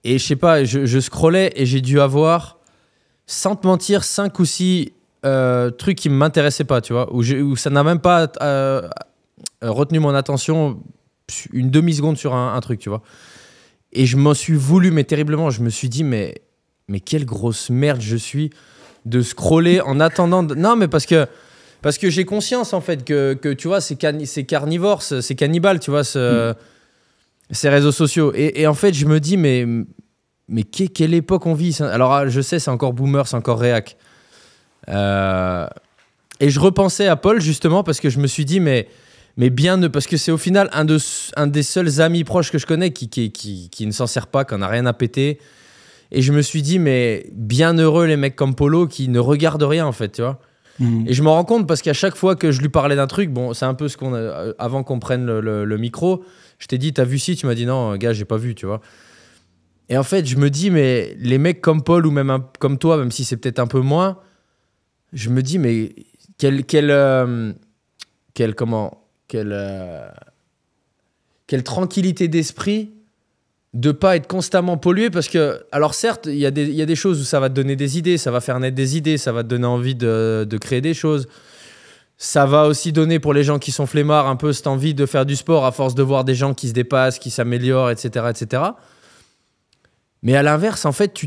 et je sais pas, je scrollais et j'ai dû avoir, sans te mentir, 5 ou 6 trucs qui ne m'intéressaient pas, tu vois, où ça n'a même pas retenu mon attention une demi-seconde sur un truc, tu vois. Et je m'en suis voulu, mais terriblement. Je me suis dit, mais quelle grosse merde je suis de scroller en attendant... Non, mais parce que j'ai conscience, en fait, que tu vois, c'est carnivore, c'est cannibale, tu vois, ces réseaux sociaux. Et en fait, je me dis, mais quelle époque on vit? Alors, je sais, c'est encore boomer, c'est encore réac. Et je repensais à Paul, justement, parce que je me suis dit, mais parce que c'est au final un des seuls amis proches que je connais qui ne s'en sert pas, qui n'en a rien à péter. Et je me suis dit, mais bien heureux les mecs comme Polo qui ne regardent rien, en fait, tu vois. Et je m'en rends compte parce qu'à chaque fois que je lui parlais d'un truc, bon, c'est un peu ce qu'on a, avant qu'on prenne le micro, je t'ai dit, t'as vu ci? Tu m'as dit non, gars, j'ai pas vu, tu vois. Et en fait, je me dis, mais les mecs comme Paul ou même comme toi, même si c'est peut-être un peu moins, je me dis, mais quelle tranquillité d'esprit de pas être constamment pollué, parce que, alors certes, il y a des choses où ça va te donner des idées, ça va faire naître des idées, ça va te donner envie de créer des choses. Ça va aussi donner pour les gens qui sont flemmards un peu cette envie de faire du sport à force de voir des gens qui se dépassent, qui s'améliorent, etc., etc. Mais à l'inverse, en fait,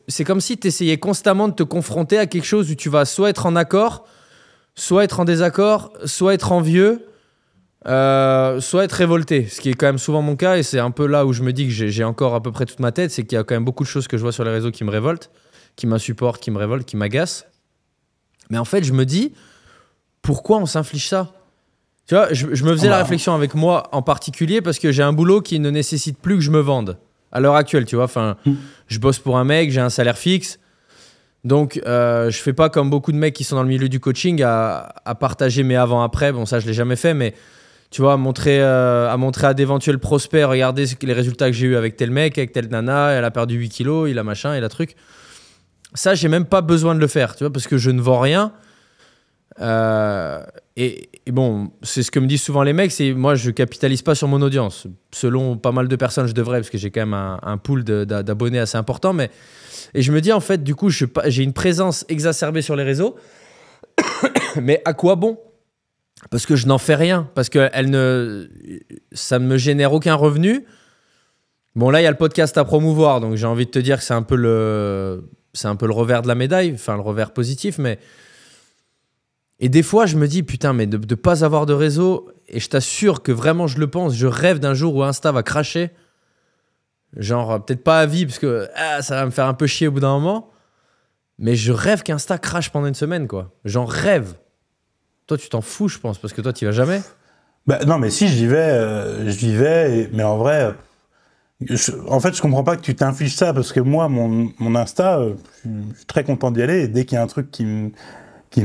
c'est comme si tu essayais constamment de te confronter à quelque chose où tu vas soit être en accord, soit être en désaccord, soit être envieux, soit être révolté. Ce qui est quand même souvent mon cas, et c'est un peu là où je me dis que j'ai encore à peu près toute ma tête, c'est qu'il y a quand même beaucoup de choses que je vois sur les réseaux qui me révoltent, qui m'insupportent, qui me révoltent, qui m'agacent. Mais en fait, je me dis, pourquoi on s'inflige ça? Tu vois, je me faisais la réflexion avec moi en particulier parce que j'ai un boulot qui ne nécessite plus que je me vende. À l'heure actuelle, tu vois, je bosse pour un mec, j'ai un salaire fixe. Donc, je fais pas comme beaucoup de mecs qui sont dans le milieu du coaching à partager mes avant-après. Bon, ça, je l'ai jamais fait, mais tu vois, à montrer à d'éventuels prospects, regardez les résultats que j'ai eu avec tel mec, avec telle nana, elle a perdu 8 kilos, il a machin, il a truc. ça, j'ai même pas besoin de le faire, tu vois, parce que je ne vends rien. Et bon, c'est ce que me disent souvent les mecs, c'est moi, je capitalise pas sur mon audience. Selon pas mal de personnes, je devrais, parce que j'ai quand même un pool d'abonnés assez important. Et je me dis, en fait, du coup, j'ai une présence exacerbée sur les réseaux. Mais à quoi bon? Parce que je n'en fais rien. Parce que ça ne me génère aucun revenu. Bon, là, il y a le podcast à promouvoir. Donc, j'ai envie de te dire que c'est un peu le revers de la médaille. Enfin, le revers positif. Et des fois, je me dis, putain, mais de ne pas avoir de réseau, et je t'assure que vraiment, je le pense, je rêve d'un jour où Insta va cracher. Genre, peut-être pas à vie, parce que ça va me faire un peu chier au bout d'un moment. Mais je rêve qu'Insta crache pendant une semaine, quoi. J'en rêve. Toi, tu t'en fous, je pense, parce que toi, tu y vas jamais. Bah, non, mais si, j'y vais, mais en vrai, en fait, je comprends pas que tu t'infliges ça, parce que moi, mon Insta, je suis très content d'y aller, et dès qu'il y a un truc qui me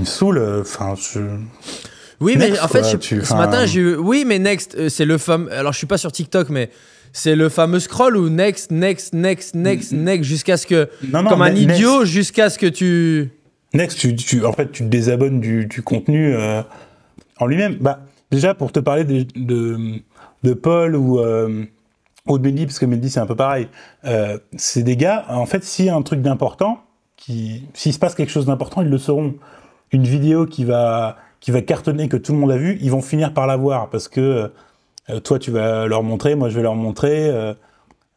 saoule, enfin, Oui, Next, mais en fait, quoi, ce matin, j'ai eu... Oui, mais Next, c'est le fameux... Alors, je suis pas sur TikTok, mais c'est le fameux scroll où Next, jusqu'à ce que... comme un idiot, jusqu'à ce que tu... Next, en fait, tu te désabonnes du contenu en lui-même. Bah, déjà, pour te parler de Paul ou de Mehdi, parce que Mehdi, c'est un peu pareil, c'est des gars, en fait, s'il y a un truc d'important, s'il se passe quelque chose d'important, ils le sauront. Une vidéo qui va cartonner, que tout le monde a vu, ils vont finir par la voir, parce que toi, tu vas leur montrer, moi, je vais leur montrer,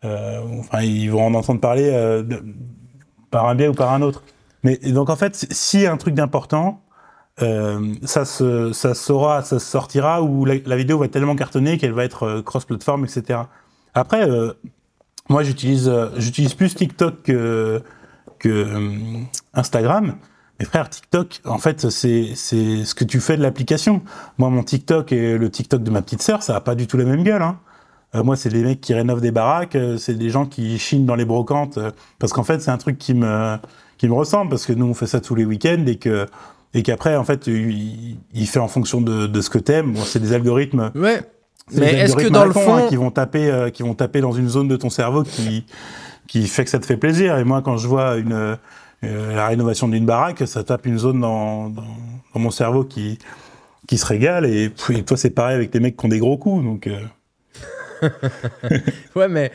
enfin, ils vont en entendre parler par un biais ou par un autre. Mais donc, en fait, s'il y a un truc d'important, ça se sortira, où la vidéo va tellement cartonner qu'elle va être cross-platform, etc. Après, moi, j'utilise plus TikTok que Instagram. Mais frère, TikTok, en fait, c'est ce que tu fais de l'application. Moi, mon TikTok et le TikTok de ma petite sœur, ça n'a pas du tout la même gueule. Hein. Moi, c'est des mecs qui rénovent des baraques, c'est des gens qui chinent dans les brocantes, parce qu'en fait, c'est un truc qui me ressemble, parce que nous, on fait ça tous les week-ends, et qu'après, en fait, il fait en fonction de ce que t'aimes. Bon, c'est des algorithmes. Ouais. Mais est-ce que dans le fond, hein, qui vont taper dans une zone de ton cerveau qui fait que ça te fait plaisir. Et moi, quand je vois la rénovation d'une baraque, ça tape une zone dans mon cerveau qui se régale. Et toi, c'est pareil avec les mecs qui ont des gros coups. Donc, ouais, mais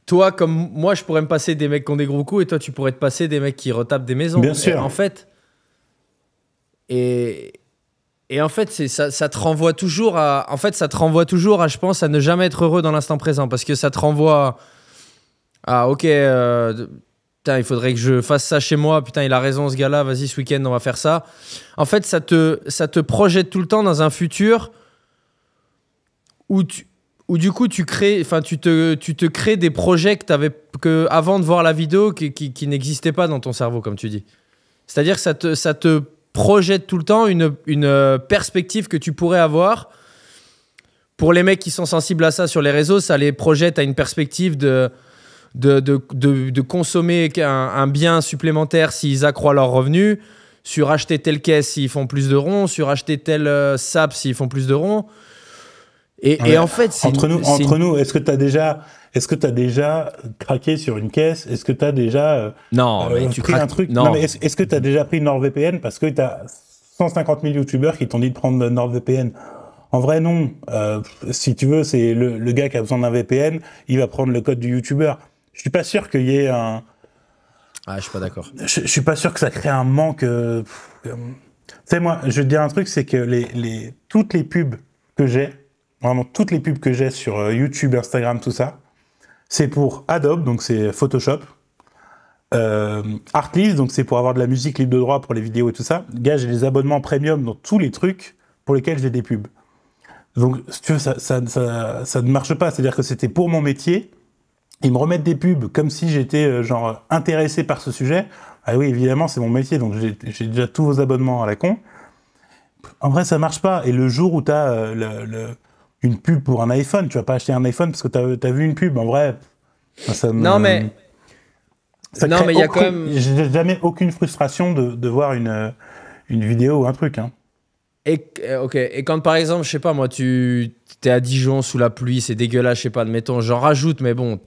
toi, comme moi, je pourrais me passer des mecs qui ont des gros coups, et toi, tu pourrais te passer des mecs qui retapent des maisons. Bien sûr. En fait, et en fait, ça te renvoie toujours à... En fait, ça te renvoie toujours à, je pense, à ne jamais être heureux dans l'instant présent. Parce que ça te renvoie à, ok, putain, il faudrait que je fasse ça chez moi. Putain, il a raison, ce gars-là. Vas-y, ce week-end, on va faire ça. En fait, ça te projette tout le temps dans un futur où du coup, tu te crées des projets que avant de voir la vidéo qui n'existaient pas dans ton cerveau, comme tu dis. C'est-à-dire que ça te projette tout le temps une perspective que tu pourrais avoir. Pour les mecs qui sont sensibles à ça sur les réseaux, ça les projette à une perspective de consommer un bien supplémentaire s'ils accroissent leurs revenus, sur acheter telle caisse s'ils font plus de ronds, sur acheter tel sap s'ils font plus de ronds. Et en fait, entre nous, est-ce que tu as déjà craqué sur une caisse? Est-ce que tu as déjà mais tu pris un truc? Non, mais est-ce que tu as déjà pris NordVPN parce que tu as 150 000 youtubeurs qui t'ont dit de prendre NordVPN? En vrai, non. Si tu veux, c'est le gars qui a besoin d'un VPN, il va prendre le code du youtubeur. Je suis pas sûr qu'il y ait un... Ah, je suis pas d'accord. Je suis pas sûr que ça crée un manque... Tu sais, moi, je vais te dire un truc, c'est que toutes les pubs que j'ai, vraiment toutes les pubs que j'ai sur YouTube, Instagram, tout ça, c'est pour Adobe, donc c'est Photoshop, Artlist, donc c'est pour avoir de la musique libre de droit pour les vidéos et tout ça. Gars, j'ai des abonnements premium dans tous les trucs pour lesquels j'ai des pubs. Donc, si tu veux, ça ne marche pas. C'est-à-dire que c'était pour mon métier. Ils me remettent des pubs comme si j'étais genre intéressé par ce sujet. Ah oui, évidemment, c'est mon métier, donc j'ai déjà tous vos abonnements à la con. En vrai, ça marche pas. Et le jour où tu as une pub pour un iPhone, tu vas pas acheter un iPhone parce que tu as vu une pub. En vrai, ça me... Non, mais il y a quand même... J'ai jamais aucune frustration de voir une vidéo ou un truc. Hein. Et quand par exemple, je sais pas moi, tu t'es à Dijon sous la pluie, c'est dégueulasse, je sais pas, admettons, j'en rajoute, mais bon,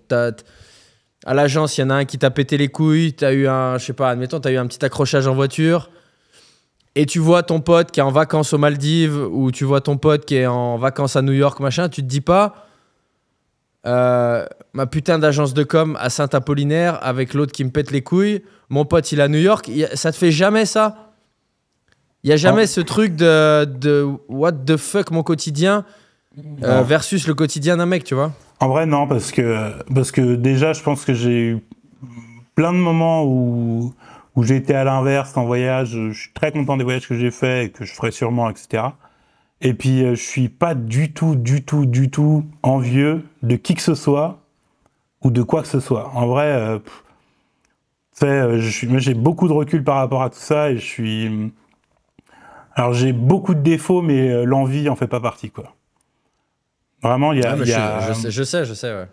À l'agence, il y en a un qui t'a pété les couilles, t'as eu un petit accrochage en voiture, et tu vois ton pote qui est en vacances aux Maldives, ou tu vois ton pote qui est en vacances à New York, machin, tu te dis pas ma putain d'agence de com à Saint-Apollinaire avec l'autre qui me pète les couilles, mon pote il est à New York, ça te fait jamais ça? Il y a jamais ce truc de what the fuck mon quotidien versus le quotidien d'un mec, tu vois? En vrai, non, parce que déjà, je pense que j'ai eu plein de moments où j'ai été à l'inverse en voyage. Je suis très content des voyages que j'ai faits et que je ferai sûrement, etc. Et puis, je suis pas du tout envieux de qui que ce soit ou de quoi que ce soit. En vrai, moi, j'ai beaucoup de recul par rapport à tout ça et alors, j'ai beaucoup de défauts, mais l'envie en fait pas partie, quoi. Vraiment, il y a... Je sais, ouais.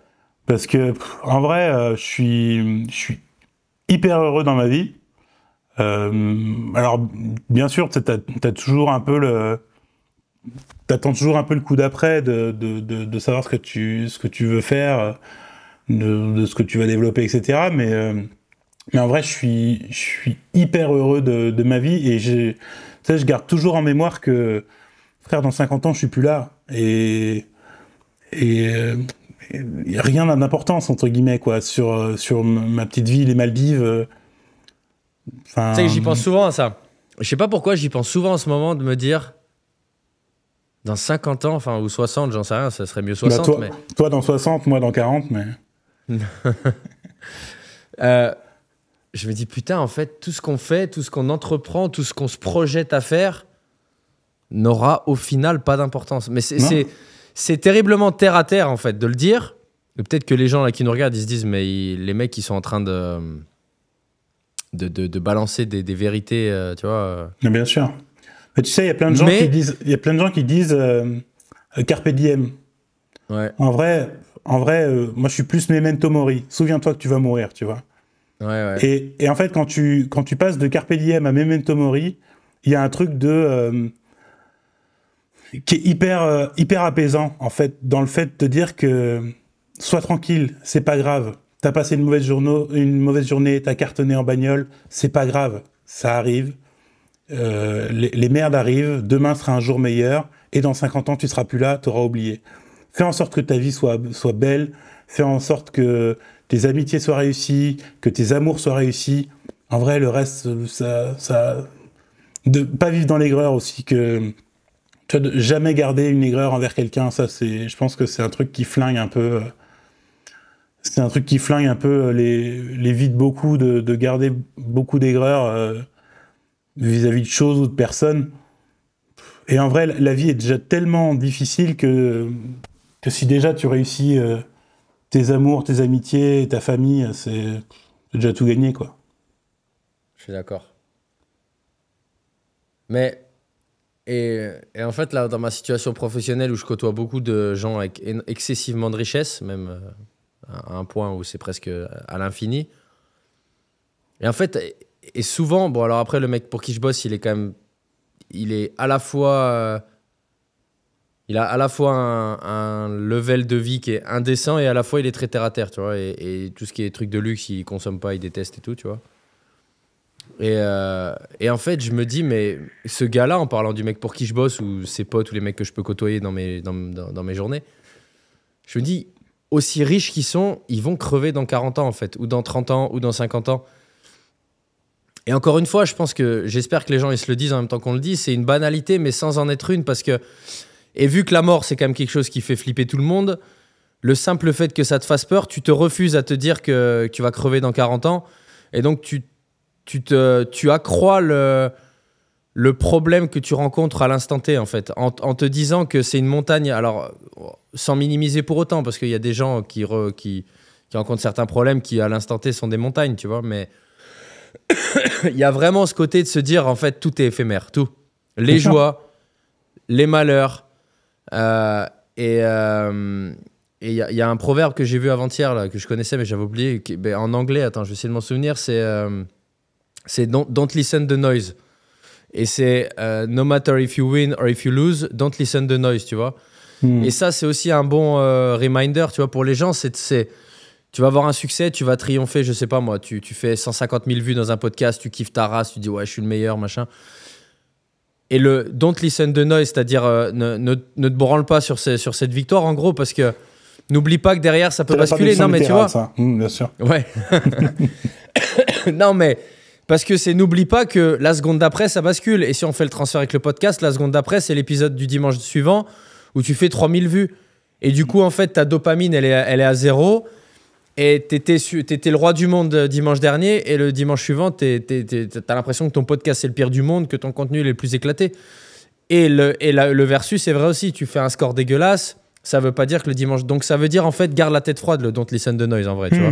Parce que, en vrai, je suis hyper heureux dans ma vie. Alors, bien sûr, t'as toujours un peu t'attends toujours un peu le coup d'après de savoir ce que tu veux faire, de ce que tu vas développer, etc. Mais en vrai, je suis hyper heureux de ma vie et je garde toujours en mémoire que, frère, dans 50 ans, je suis plus là. Et rien n'a d'importance, entre guillemets, quoi, sur ma petite vie, les Maldives. Tu sais que j'y pense souvent à ça. Je sais pas pourquoi, j'y pense souvent en ce moment de me dire, dans 50 ans, ou 60, j'en sais rien, ça serait mieux 60. Toi dans 60, moi dans 40, mais... Je me dis, putain, en fait, tout ce qu'on fait, tout ce qu'on entreprend, tout ce qu'on se projette à faire n'aura au final pas d'importance. Mais c'est terriblement terre à terre, en fait, de le dire. Et peut-être que les gens là qui nous regardent, ils se disent, mais les mecs, ils sont en train de balancer des vérités, tu vois. Bien sûr. Mais tu sais, il y a plein de gens qui disent Carpe diem. Ouais. En vrai, moi, je suis plus Memento Mori. Souviens-toi que tu vas mourir, tu vois. Ouais. Et en fait, quand tu passes de Carpe diem à Memento Mori, il y a un truc qui est hyper apaisant, en fait, dans le fait de te dire que sois tranquille, c'est pas grave. T'as passé une mauvaise journée, t'as cartonné en bagnole, c'est pas grave, ça arrive. Les merdes arrivent, demain sera un jour meilleur, et dans 50 ans, tu seras plus là, t'auras oublié. Fais en sorte que ta vie soit belle, fais en sorte que tes amitiés soient réussies, que tes amours soient réussis. En vrai, le reste, de pas vivre dans l'aigreur aussi, que tu vois, de jamais garder une aigreur envers quelqu'un, ça, je pense que c'est un truc qui flingue un peu. C'est un truc qui flingue un peu les vies de beaucoup, de garder beaucoup d'aigreur vis-à-vis de choses ou de personnes. Et en vrai, la vie est déjà tellement difficile que si déjà tu réussis tes amours, tes amitiés, ta famille, c'est déjà tout gagné, quoi. Je suis d'accord. Mais, et en fait, là, dans ma situation professionnelle où je côtoie beaucoup de gens avec excessivement de richesse, même à un point où c'est presque à l'infini. Et en fait, et souvent, bon, alors après, le mec pour qui je bosse, il est à la fois... il a à la fois un level de vie qui est indécent et à la fois il est très terre à terre, tu vois. Et tout ce qui est trucs de luxe, il consomme pas, il déteste et tout, tu vois. Et en fait, je me dis, mais ce gars-là, en parlant du mec pour qui je bosse, ou ses potes, ou les mecs que je peux côtoyer dans mes journées, je me dis, aussi riches qu'ils sont, ils vont crever dans 40 ans, en fait, ou dans 30 ans, ou dans 50 ans. Et encore une fois, j'espère que les gens ils se le disent en même temps qu'on le dit, c'est une banalité, mais sans en être une, parce que... Et vu que la mort, c'est quand même quelque chose qui fait flipper tout le monde, le simple fait que ça te fasse peur, tu te refuses à te dire que tu vas crever dans 40 ans. Et donc, tu accrois le problème que tu rencontres à l'instant T, en fait, en te disant que c'est une montagne. Alors, sans minimiser pour autant, parce qu'il y a des gens qui rencontrent certains problèmes qui, à l'instant T, sont des montagnes, tu vois. Mais il y a vraiment ce côté de se dire, en fait, tout est éphémère, tout. Les joies, les malheurs. Et il y a un proverbe que j'ai vu avant-hier là, que je connaissais mais j'avais oublié en anglais, attends, je vais essayer de m'en souvenir, c'est don't listen to noise, et c'est no matter if you win or if you lose, don't listen to noise, tu vois. Et ça c'est aussi un bon reminder, tu vois, pour les gens, tu Tu vas avoir un succès, tu vas triompher, je sais pas moi, tu fais 150 000 vues dans un podcast, tu kiffes ta race, tu dis ouais, je suis le meilleur, machin. Et le don't listen to noise, c'est-à-dire ne te branle pas sur cette victoire, en gros, parce que n'oublie pas que derrière, ça peut basculer. Non, mais tu vois. Ça. Bien sûr. Ouais. Non, mais parce que n'oublie pas que la seconde d'après, ça bascule. Et si on fait le transfert avec le podcast, la seconde d'après, c'est l'épisode du dimanche suivant où tu fais 3000 vues. Et du coup, en fait, ta dopamine, elle est à zéro. Et t'étais le roi du monde dimanche dernier, et le dimanche suivant, t'as l'impression que ton podcast c'est le pire du monde, que ton contenu est le plus éclaté. Et le versus, c'est vrai aussi. Tu fais un score dégueulasse, ça veut pas dire que le dimanche. Donc ça veut dire en fait, garde la tête froide, le don't listen to noise en vrai. Tu vois.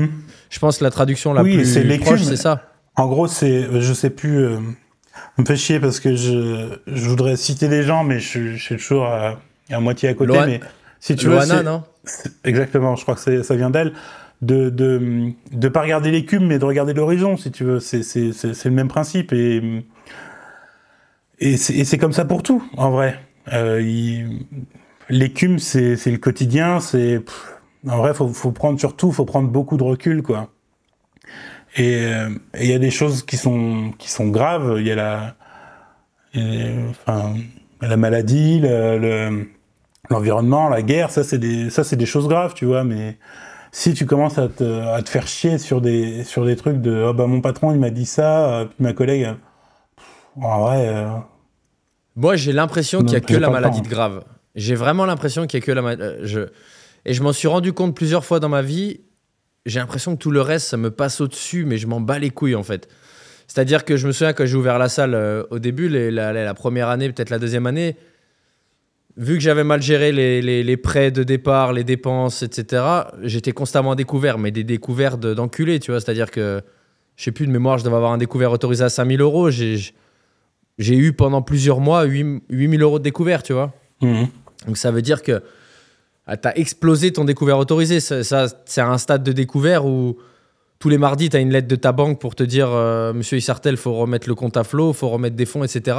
Je pense que la traduction la plus proche, c'est ça. En gros, je sais plus. On me fait chier parce que je voudrais citer des gens, mais je suis toujours à moitié à côté. Mais si tu Loana, veux, non? Exactement. Je crois que ça vient d'elle. De pas regarder l'écume, mais de regarder l'horizon, si tu veux. C'est le même principe, et c'est comme ça pour tout, en vrai. L'écume, c'est le quotidien, en vrai, faut prendre beaucoup de recul, quoi. Et il y a des choses qui sont graves. Il y a la maladie, l'environnement, la guerre, ça c'est des choses graves, tu vois, mais si tu commences à te faire chier sur des trucs de oh bah mon patron il m'a dit ça, puis ma collègue, en vrai. Moi j'ai l'impression qu'il n'y a que la maladie de grave. J'ai vraiment l'impression qu'il n'y a que la maladie. Et je m'en suis rendu compte plusieurs fois dans ma vie. J'ai l'impression que tout le reste ça me passe au-dessus, mais je m'en bats les couilles en fait. C'est-à-dire que je me souviens quand j'ai ouvert la salle au début, la première année, peut-être la deuxième année. Vu que j'avais mal géré les prêts de départ, les dépenses, etc., j'étais constamment en découvert, mais des découverts d'enculés, tu vois. C'est-à-dire que, je sais plus de mémoire, je devais avoir un découvert autorisé à 5 000 euros. J'ai eu pendant plusieurs mois 8 000 euros de découvert, tu vois. Donc ça veut dire que tu as explosé ton découvert autorisé. Ça, c'est un stade de découvert où tous les mardis, tu as une lettre de ta banque pour te dire Monsieur Issartel, il faut remettre le compte à flot, il faut remettre des fonds, etc.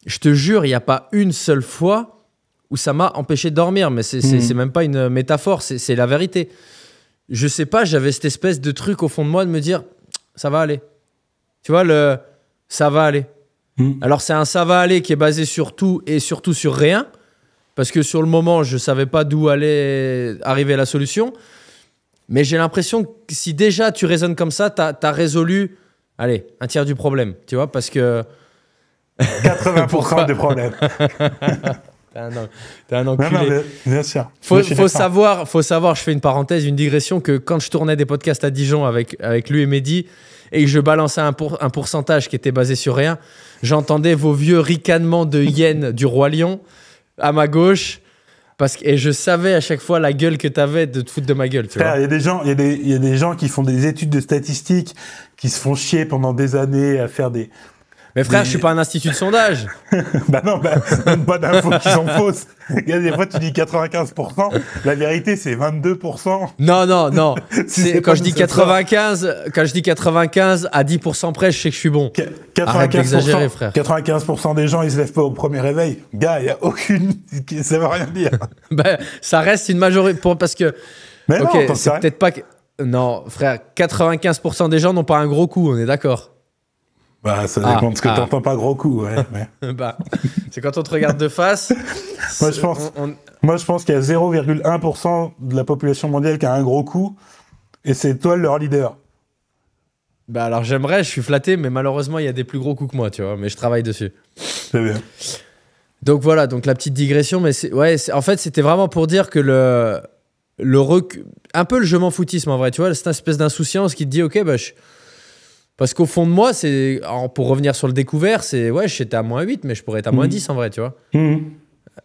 Je te jure, il n'y a pas une seule fois où ça m'a empêché de dormir. Mais c'est même pas une métaphore, c'est la vérité. Je sais pas, j'avais cette espèce de truc au fond de moi de me dire, ça va aller. Tu vois, ça va aller. Alors c'est un ça va aller qui est basé sur tout et surtout sur rien. Parce que sur le moment, je savais pas d'où allait arriver la solution. Mais j'ai l'impression que si déjà tu raisonnes comme ça, t'as résolu, allez, un tiers du problème. Tu vois, parce que... 80% des problèmes. T'es un enculé. Non, bien sûr. Faut savoir, je fais une parenthèse, une digression, que quand je tournais des podcasts à Dijon avec lui et Mehdi, et que je balançais un pourcentage qui était basé sur rien, j'entendais vos vieux ricanements de hyènes du Roi Lion à ma gauche, et je savais à chaque fois la gueule que t'avais de te foutre de ma gueule. Il y a des gens qui font des études de statistiques, qui se font chier pendant des années à faire des... Mais frère, je suis pas un institut de sondage. Bah non, donne pas d'infos qui sont fausses. Des fois, tu dis 95%, la vérité, c'est 22%. Non. Quand je dis 95 à 10% près, je sais que je suis bon. 95%, arrête d'exagérer, frère. 95% des gens, ils se lèvent pas au premier réveil. Gars, il y a aucune... Ça veut rien dire. Ben, ça reste une majorité... Parce que... Mais non, c'est peut-être pas... Non, frère, 95% des gens n'ont pas un gros coup, on est d'accord. Bah, ça dépend de ce que t'entends pas gros coup, ouais. Bah, c'est quand on te regarde de face. Moi, je pense qu'il y a 0,1% de la population mondiale qui a un gros coup, et c'est toi leur leader. Bah alors j'aimerais, je suis flatté, mais malheureusement il y a des plus gros coups que moi, tu vois. Mais je travaille dessus. C'est bien. Donc voilà, donc la petite digression, mais en fait c'était vraiment pour dire que un peu le je m'en foutisme en vrai, tu vois, cette espèce d'insouciance qui te dit ok bah parce qu'au fond de moi, pour revenir sur le découvert, j'étais à moins 8, mais je pourrais être à moins 10 en vrai, tu vois.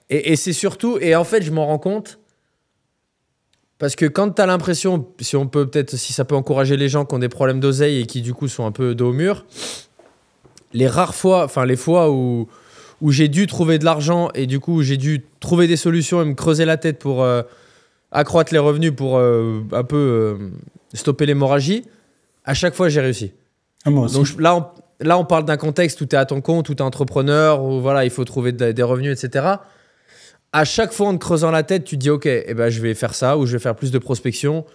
Et c'est surtout, et en fait, je m'en rends compte, parce que quand tu as l'impression, si ça peut encourager les gens qui ont des problèmes d'oseille et qui du coup sont un peu dos au mur, les fois où j'ai dû trouver de l'argent et du coup j'ai dû trouver des solutions et me creuser la tête pour accroître les revenus, pour un peu stopper l'hémorragie, à chaque fois j'ai réussi. Ah, moi aussi. Donc là, on parle d'un contexte où tu es à ton compte, où tu es entrepreneur, où voilà, il faut trouver des revenus, etc. À chaque fois, en te creusant la tête, tu te dis, OK, je vais faire ça, ou je vais faire plus de prospection.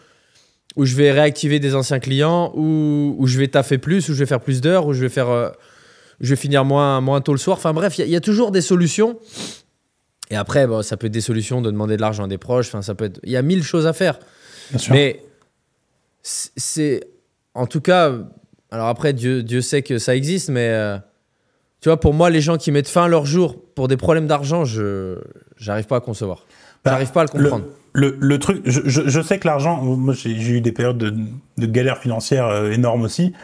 où je vais réactiver des anciens clients, où je vais taffer plus, où je vais faire plus d'heures, où je vais finir moins tôt le soir. Enfin bref, il y a toujours des solutions. Et après, bon, ça peut être des solutions de demander de l'argent à des proches. Enfin, ça peut être. Il y a 1000 choses à faire. Bien sûr. Mais c'est, en tout cas, alors après, Dieu sait que ça existe, mais tu vois, pour moi, les gens qui mettent fin à leur jour pour des problèmes d'argent, j'arrive pas à concevoir. J'arrive pas à le comprendre. Le truc, je sais que l'argent, moi j'ai eu des périodes de galère financière énormes aussi.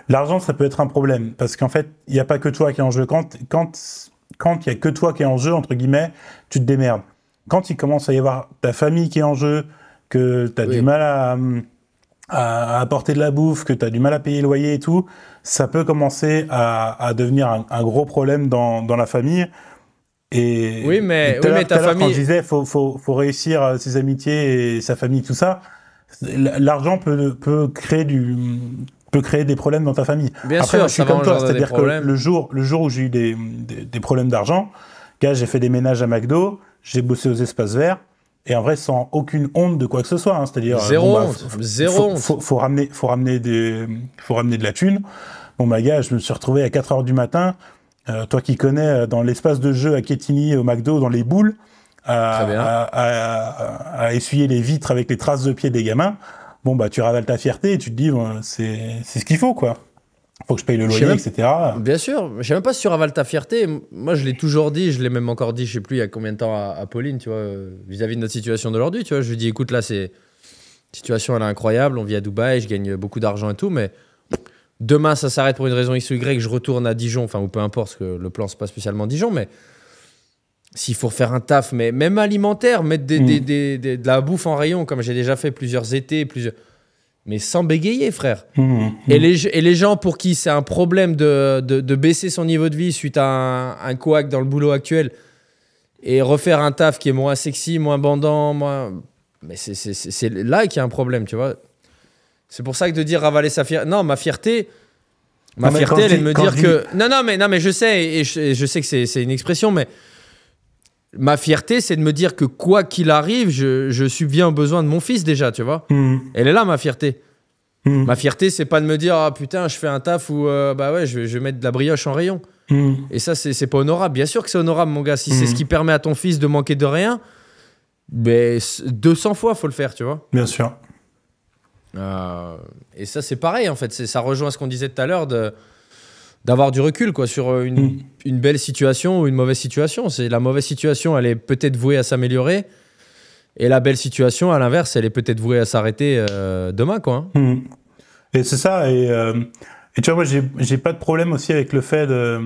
L'argent, ça peut être un problème parce qu'en fait, il n'y a pas que toi qui est en jeu. Quand il y a que toi qui est en jeu, entre guillemets, tu te démerdes. Quand il commence à y avoir ta famille qui est en jeu, que tu as du mal à apporter de la bouffe, que tu as du mal à payer le loyer et tout, ça peut commencer à devenir un gros problème dans la famille. Et oui, mais ta famille. Quand je disais faut réussir ses amitiés et sa famille, tout ça, l'argent peut créer des problèmes dans ta famille. Bien Après, sûr, moi, je suis comme toi, c'est-à-dire que le jour où j'ai eu des problèmes d'argent, j'ai fait des ménages à McDo, j'ai bossé aux espaces verts, et en vrai, sans aucune honte de quoi que ce soit. Hein, c'est-à-dire zéro honte. Faut ramener de la thune. Bon, gars, je me suis retrouvé à 4h du matin. Toi qui connais, dans l'espace de jeu à Quetigny, au McDo, dans les boules, à essuyer les vitres avec les traces de pieds des gamins, bon, tu ravales ta fierté et tu te dis, bon, c'est ce qu'il faut, quoi. Faut que je paye le loyer, etc. Bien sûr. Je sais même pas si tu ravales ta fierté. Moi, je l'ai toujours dit, je l'ai même encore dit, je sais plus il y a combien de temps à Pauline, tu vois, vis-à-vis de notre situation d'aujourd'hui, tu vois. Je lui dis, écoute, là, situation, elle est incroyable, on vit à Dubaï, je gagne beaucoup d'argent et tout, mais demain, ça s'arrête pour une raison X ou Y, je retourne à Dijon, enfin, ou peu importe, parce que le plan, c'est pas spécialement Dijon, mais s'il faut refaire un taf, mais même alimentaire, mettre de la bouffe en rayon, comme j'ai déjà fait plusieurs étés, mais sans bégayer, frère. Et les gens pour qui c'est un problème de baisser son niveau de vie suite à un couac dans le boulot actuel et refaire un taf qui est moins sexy, moins bandant, mais c'est là qu'il y a un problème, tu vois. C'est pour ça que de dire ravaler sa fierté... Non, ma fierté, elle est de me dire que... Non, mais je sais, et je sais que c'est une expression, mais ma fierté, c'est de me dire que quoi qu'il arrive, je subviens aux besoins de mon fils déjà, tu vois. Elle est là, ma fierté. Ma fierté, c'est pas de me dire, ah putain, je fais un taf où, je vais mettre de la brioche en rayon. Et ça, c'est pas honorable. Bien sûr que c'est honorable, mon gars. Si c'est ce qui permet à ton fils de manquer de rien, 200 fois, faut le faire, tu vois. Bien sûr. Et ça, c'est pareil, en fait. Ça rejoint ce qu'on disait tout à l'heure d'avoir du recul, quoi, sur une belle situation ou une mauvaise situation. La mauvaise situation, elle est peut-être vouée à s'améliorer. Et la belle situation, à l'inverse, elle est peut-être vouée à s'arrêter demain, quoi. Et c'est ça. Et tu vois, moi, j'ai pas de problème aussi avec le fait de...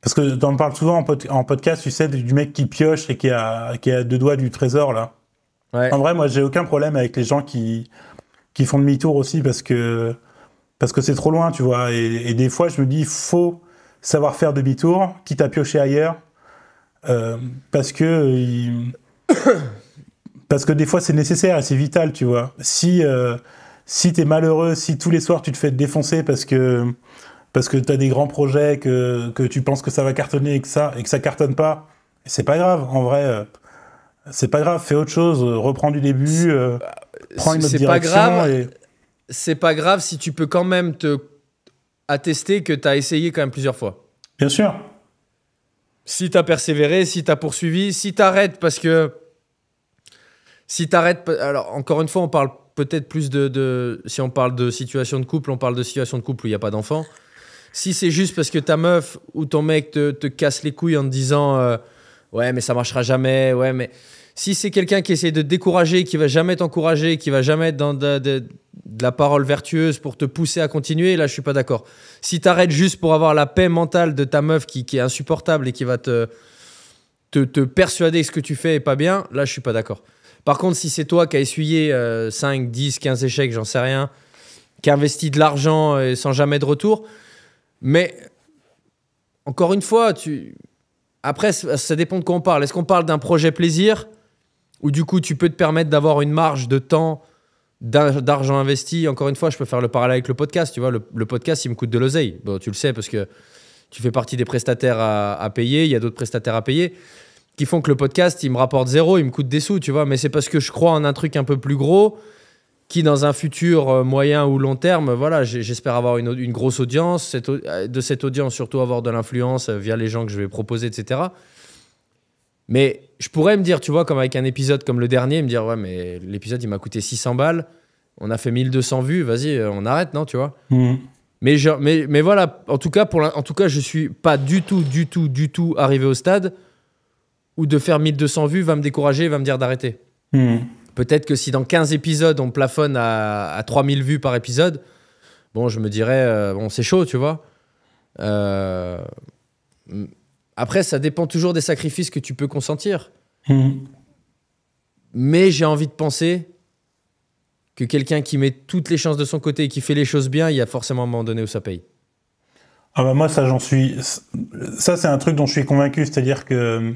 Parce que t'en parles souvent en podcast, tu sais, du mec qui pioche et qui a 2 doigts du trésor, là. Ouais. En vrai, moi, j'ai aucun problème avec les gens qui font demi-tour aussi parce que c'est trop loin, tu vois. Et des fois, je me dis, il faut savoir faire demi-tour, quitte à piocher ailleurs, parce que des fois, c'est nécessaire et c'est vital, tu vois. Si t'es malheureux, si tous les soirs, tu te fais défoncer parce que t'as des grands projets, que tu penses que ça va cartonner et que ça cartonne pas, c'est pas grave, en vrai... c'est pas grave, fais autre chose, reprends du début, prends une autre direction. C'est pas grave si tu peux quand même te attester que tu as essayé quand même plusieurs fois. Bien sûr. Si tu as persévéré, si tu as poursuivi, si tu arrêtes parce que... Si tu arrêtes... Alors, encore une fois, on parle peut-être plus si on parle de situation de couple, on parle de situation de couple où il n'y a pas d'enfant. Si c'est juste parce que ta meuf ou ton mec te casse les couilles en te disant... ouais, mais ça marchera jamais. Ouais, mais si c'est quelqu'un qui essaie de te décourager, qui va jamais t'encourager, qui va jamais être dans de la parole vertueuse pour te pousser à continuer, là, je suis pas d'accord. Si t'arrêtes juste pour avoir la paix mentale de ta meuf qui est insupportable et qui va te persuader que ce que tu fais est pas bien, là, je suis pas d'accord. Par contre, si c'est toi qui as essuyé 5, 10, 15 échecs, j'en sais rien, qui a investi de l'argent sans jamais de retour, mais encore une fois, après, ça dépend de quoi on parle. Est-ce qu'on parle d'un projet plaisir où du coup, tu peux te permettre d'avoir une marge de temps, d'argent investi? Encore une fois, je peux faire le parallèle avec le podcast. Tu vois, le podcast, il me coûte de l'oseille. Bon, tu le sais parce que tu fais partie des prestataires à payer. Il y a d'autres prestataires à payer qui font que le podcast, il me rapporte 0, il me coûte des sous, tu vois. Mais c'est parce que je crois en un truc un peu plus gros qui dans un futur moyen ou long terme, voilà, j'espère avoir une grosse audience, de cette audience surtout avoir de l'influence via les gens que je vais proposer, etc. Mais je pourrais me dire, tu vois, comme avec un épisode comme le dernier, me dire, ouais, mais l'épisode, il m'a coûté 600 balles, on a fait 1200 vues, vas-y, on arrête, non, tu vois. Mais voilà, en tout cas, je suis pas du tout arrivé au stade où de faire 1200 vues va me décourager, va me dire d'arrêter. Peut-être que si dans 15 épisodes, on plafonne à 3000 vues par épisode, bon, je me dirais, bon, c'est chaud, tu vois. Après, ça dépend toujours des sacrifices que tu peux consentir. Mais j'ai envie de penser que quelqu'un qui met toutes les chances de son côté et qui fait les choses bien, il y a forcément un moment donné où ça paye. Ah bah moi, ça, ça, c'est un truc dont je suis convaincu. C'est-à-dire que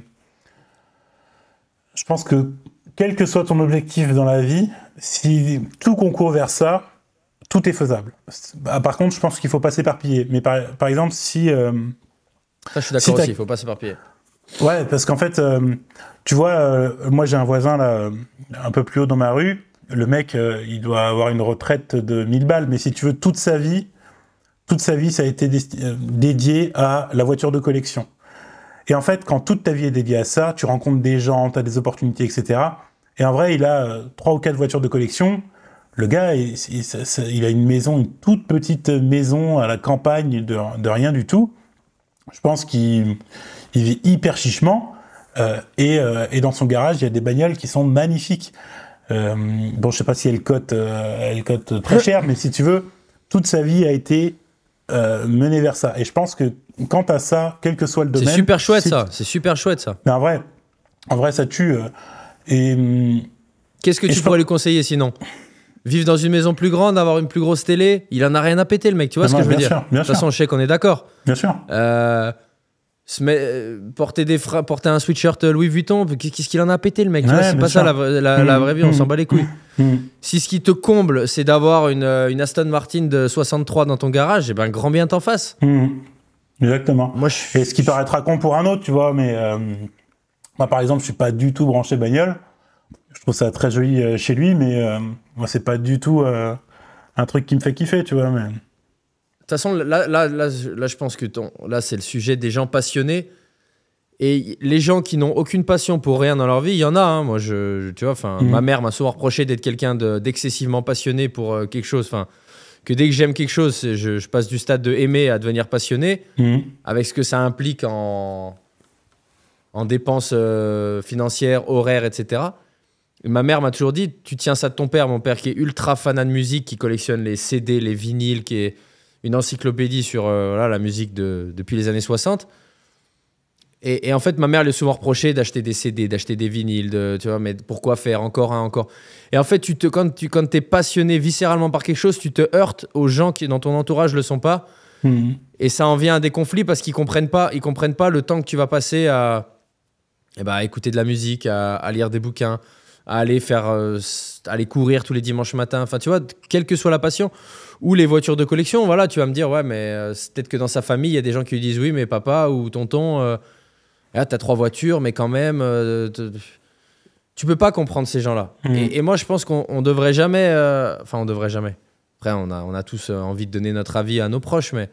je pense que quel que soit ton objectif dans la vie, si tout concourt vers ça, tout est faisable. Par contre, je pense qu'il faut pas s'éparpiller. Mais par exemple, si... Ça, je suis d'accord aussi, il faut pas s'éparpiller. Ouais, parce qu'en fait, tu vois, moi j'ai un voisin là, un peu plus haut dans ma rue. Le mec, il doit avoir une retraite de 1000 balles, mais si tu veux, toute sa vie, ça a été dédié à la voiture de collection. Et en fait, quand toute ta vie est dédiée à ça, tu rencontres des gens, tu as des opportunités, etc. Et en vrai, il a 3 ou 4 voitures de collection. Le gars, il a une maison, une toute petite maison à la campagne de rien du tout. Je pense qu'il vit hyper chichement. Et dans son garage, il y a des bagnoles qui sont magnifiques. Bon, je sais pas si elle cote très cher, mais si tu veux, toute sa vie a été menée vers ça. Et je pense que quant à ça, quel que soit le domaine... C'est super chouette, ça. C'est super chouette, ça. Mais en vrai, ça tue. Qu'est-ce que tu pourrais lui conseiller, sinon? Vivre dans une maison plus grande, avoir une plus grosse télé? Il en a rien à péter, le mec. Tu vois ce que je veux dire? De toute façon, je sais qu'on est d'accord. Bien sûr. Porter un sweatshirt Louis Vuitton, qu'est-ce qu'il en a pété, le mec? C'est pas ça la vraie vie, on s'en bat les couilles. Si ce qui te comble, c'est d'avoir une Aston Martin de 63 dans ton garage, eh ben grand bien t'en fasses. Exactement. Et ce qui paraîtra con pour un autre, tu vois, mais moi par exemple, je suis pas du tout branché bagnole. Je trouve ça très joli chez lui, mais moi c'est pas du tout un truc qui me fait kiffer, tu vois. Mais... De toute façon, là, je pense que là, c'est le sujet des gens passionnés. Et les gens qui n'ont aucune passion pour rien dans leur vie, il y en a. Hein. Moi, tu vois, ma mère m'a souvent reproché d'être quelqu'un d'excessivement passionné pour quelque chose. Que dès que j'aime quelque chose, je passe du stade de aimer à devenir passionné, avec ce que ça implique en dépenses financières, horaires, etc. Et ma mère m'a toujours dit, tu tiens ça de ton père, mon père qui est ultra fanat de musique, qui collectionne les CD, les vinyles, qui est une encyclopédie sur la musique depuis les années 60. Et en fait, ma mère lui a souvent reproché d'acheter des CD, d'acheter des vinyles, tu vois, mais pourquoi faire encore un, encore. Et en fait, quand t'es passionné viscéralement par quelque chose, tu te heurtes aux gens qui, dans ton entourage, le sont pas. Et ça en vient à des conflits parce qu'ils comprennent pas le temps que tu vas passer à écouter de la musique, à lire des bouquins, à aller courir tous les dimanches matins. Enfin, tu vois, quelle que soit la passion. Ou les voitures de collection, voilà, tu vas me dire, ouais, mais c'est peut-être que dans sa famille, il y a des gens qui lui disent, oui, mais papa ou tonton, là, t'as 3 voitures, mais quand même, tu peux pas comprendre ces gens-là. Et moi, je pense qu'on devrait jamais, on devrait jamais. Après, on a tous envie de donner notre avis à nos proches, mais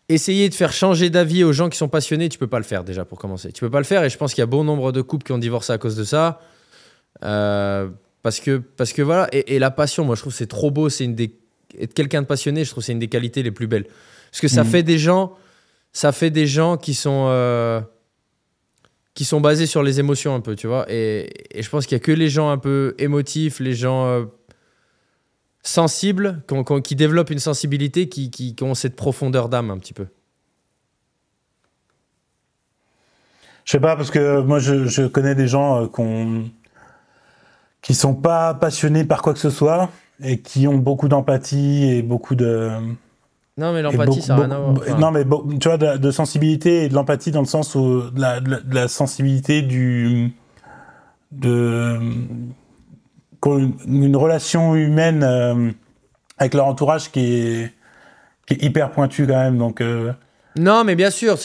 essayer de faire changer d'avis aux gens qui sont passionnés, tu peux pas le faire déjà pour commencer. Tu peux pas le faire, et je pense qu'il y a bon nombre de couples qui ont divorcé à cause de ça. Parce que voilà, et la passion, moi je trouve que c'est trop beau, être quelqu'un de passionné, je trouve que c'est une des qualités les plus belles. Parce que ça fait des gens qui sont basés sur les émotions un peu, tu vois. Et je pense qu'il y a que les gens un peu émotifs, les gens sensibles, qui développent une sensibilité, qui ont cette profondeur d'âme un petit peu. Je sais pas, parce que moi je connais des gens qui sont pas passionnés par quoi que ce soit et qui ont beaucoup d'empathie et beaucoup de... Non, mais l'empathie, ça n'a rien à voir. Enfin... Non, mais tu vois, de sensibilité et de l'empathie dans le sens où de la sensibilité d'une relation humaine avec leur entourage qui est hyper pointue quand même. Donc, Non, mais bien sûr,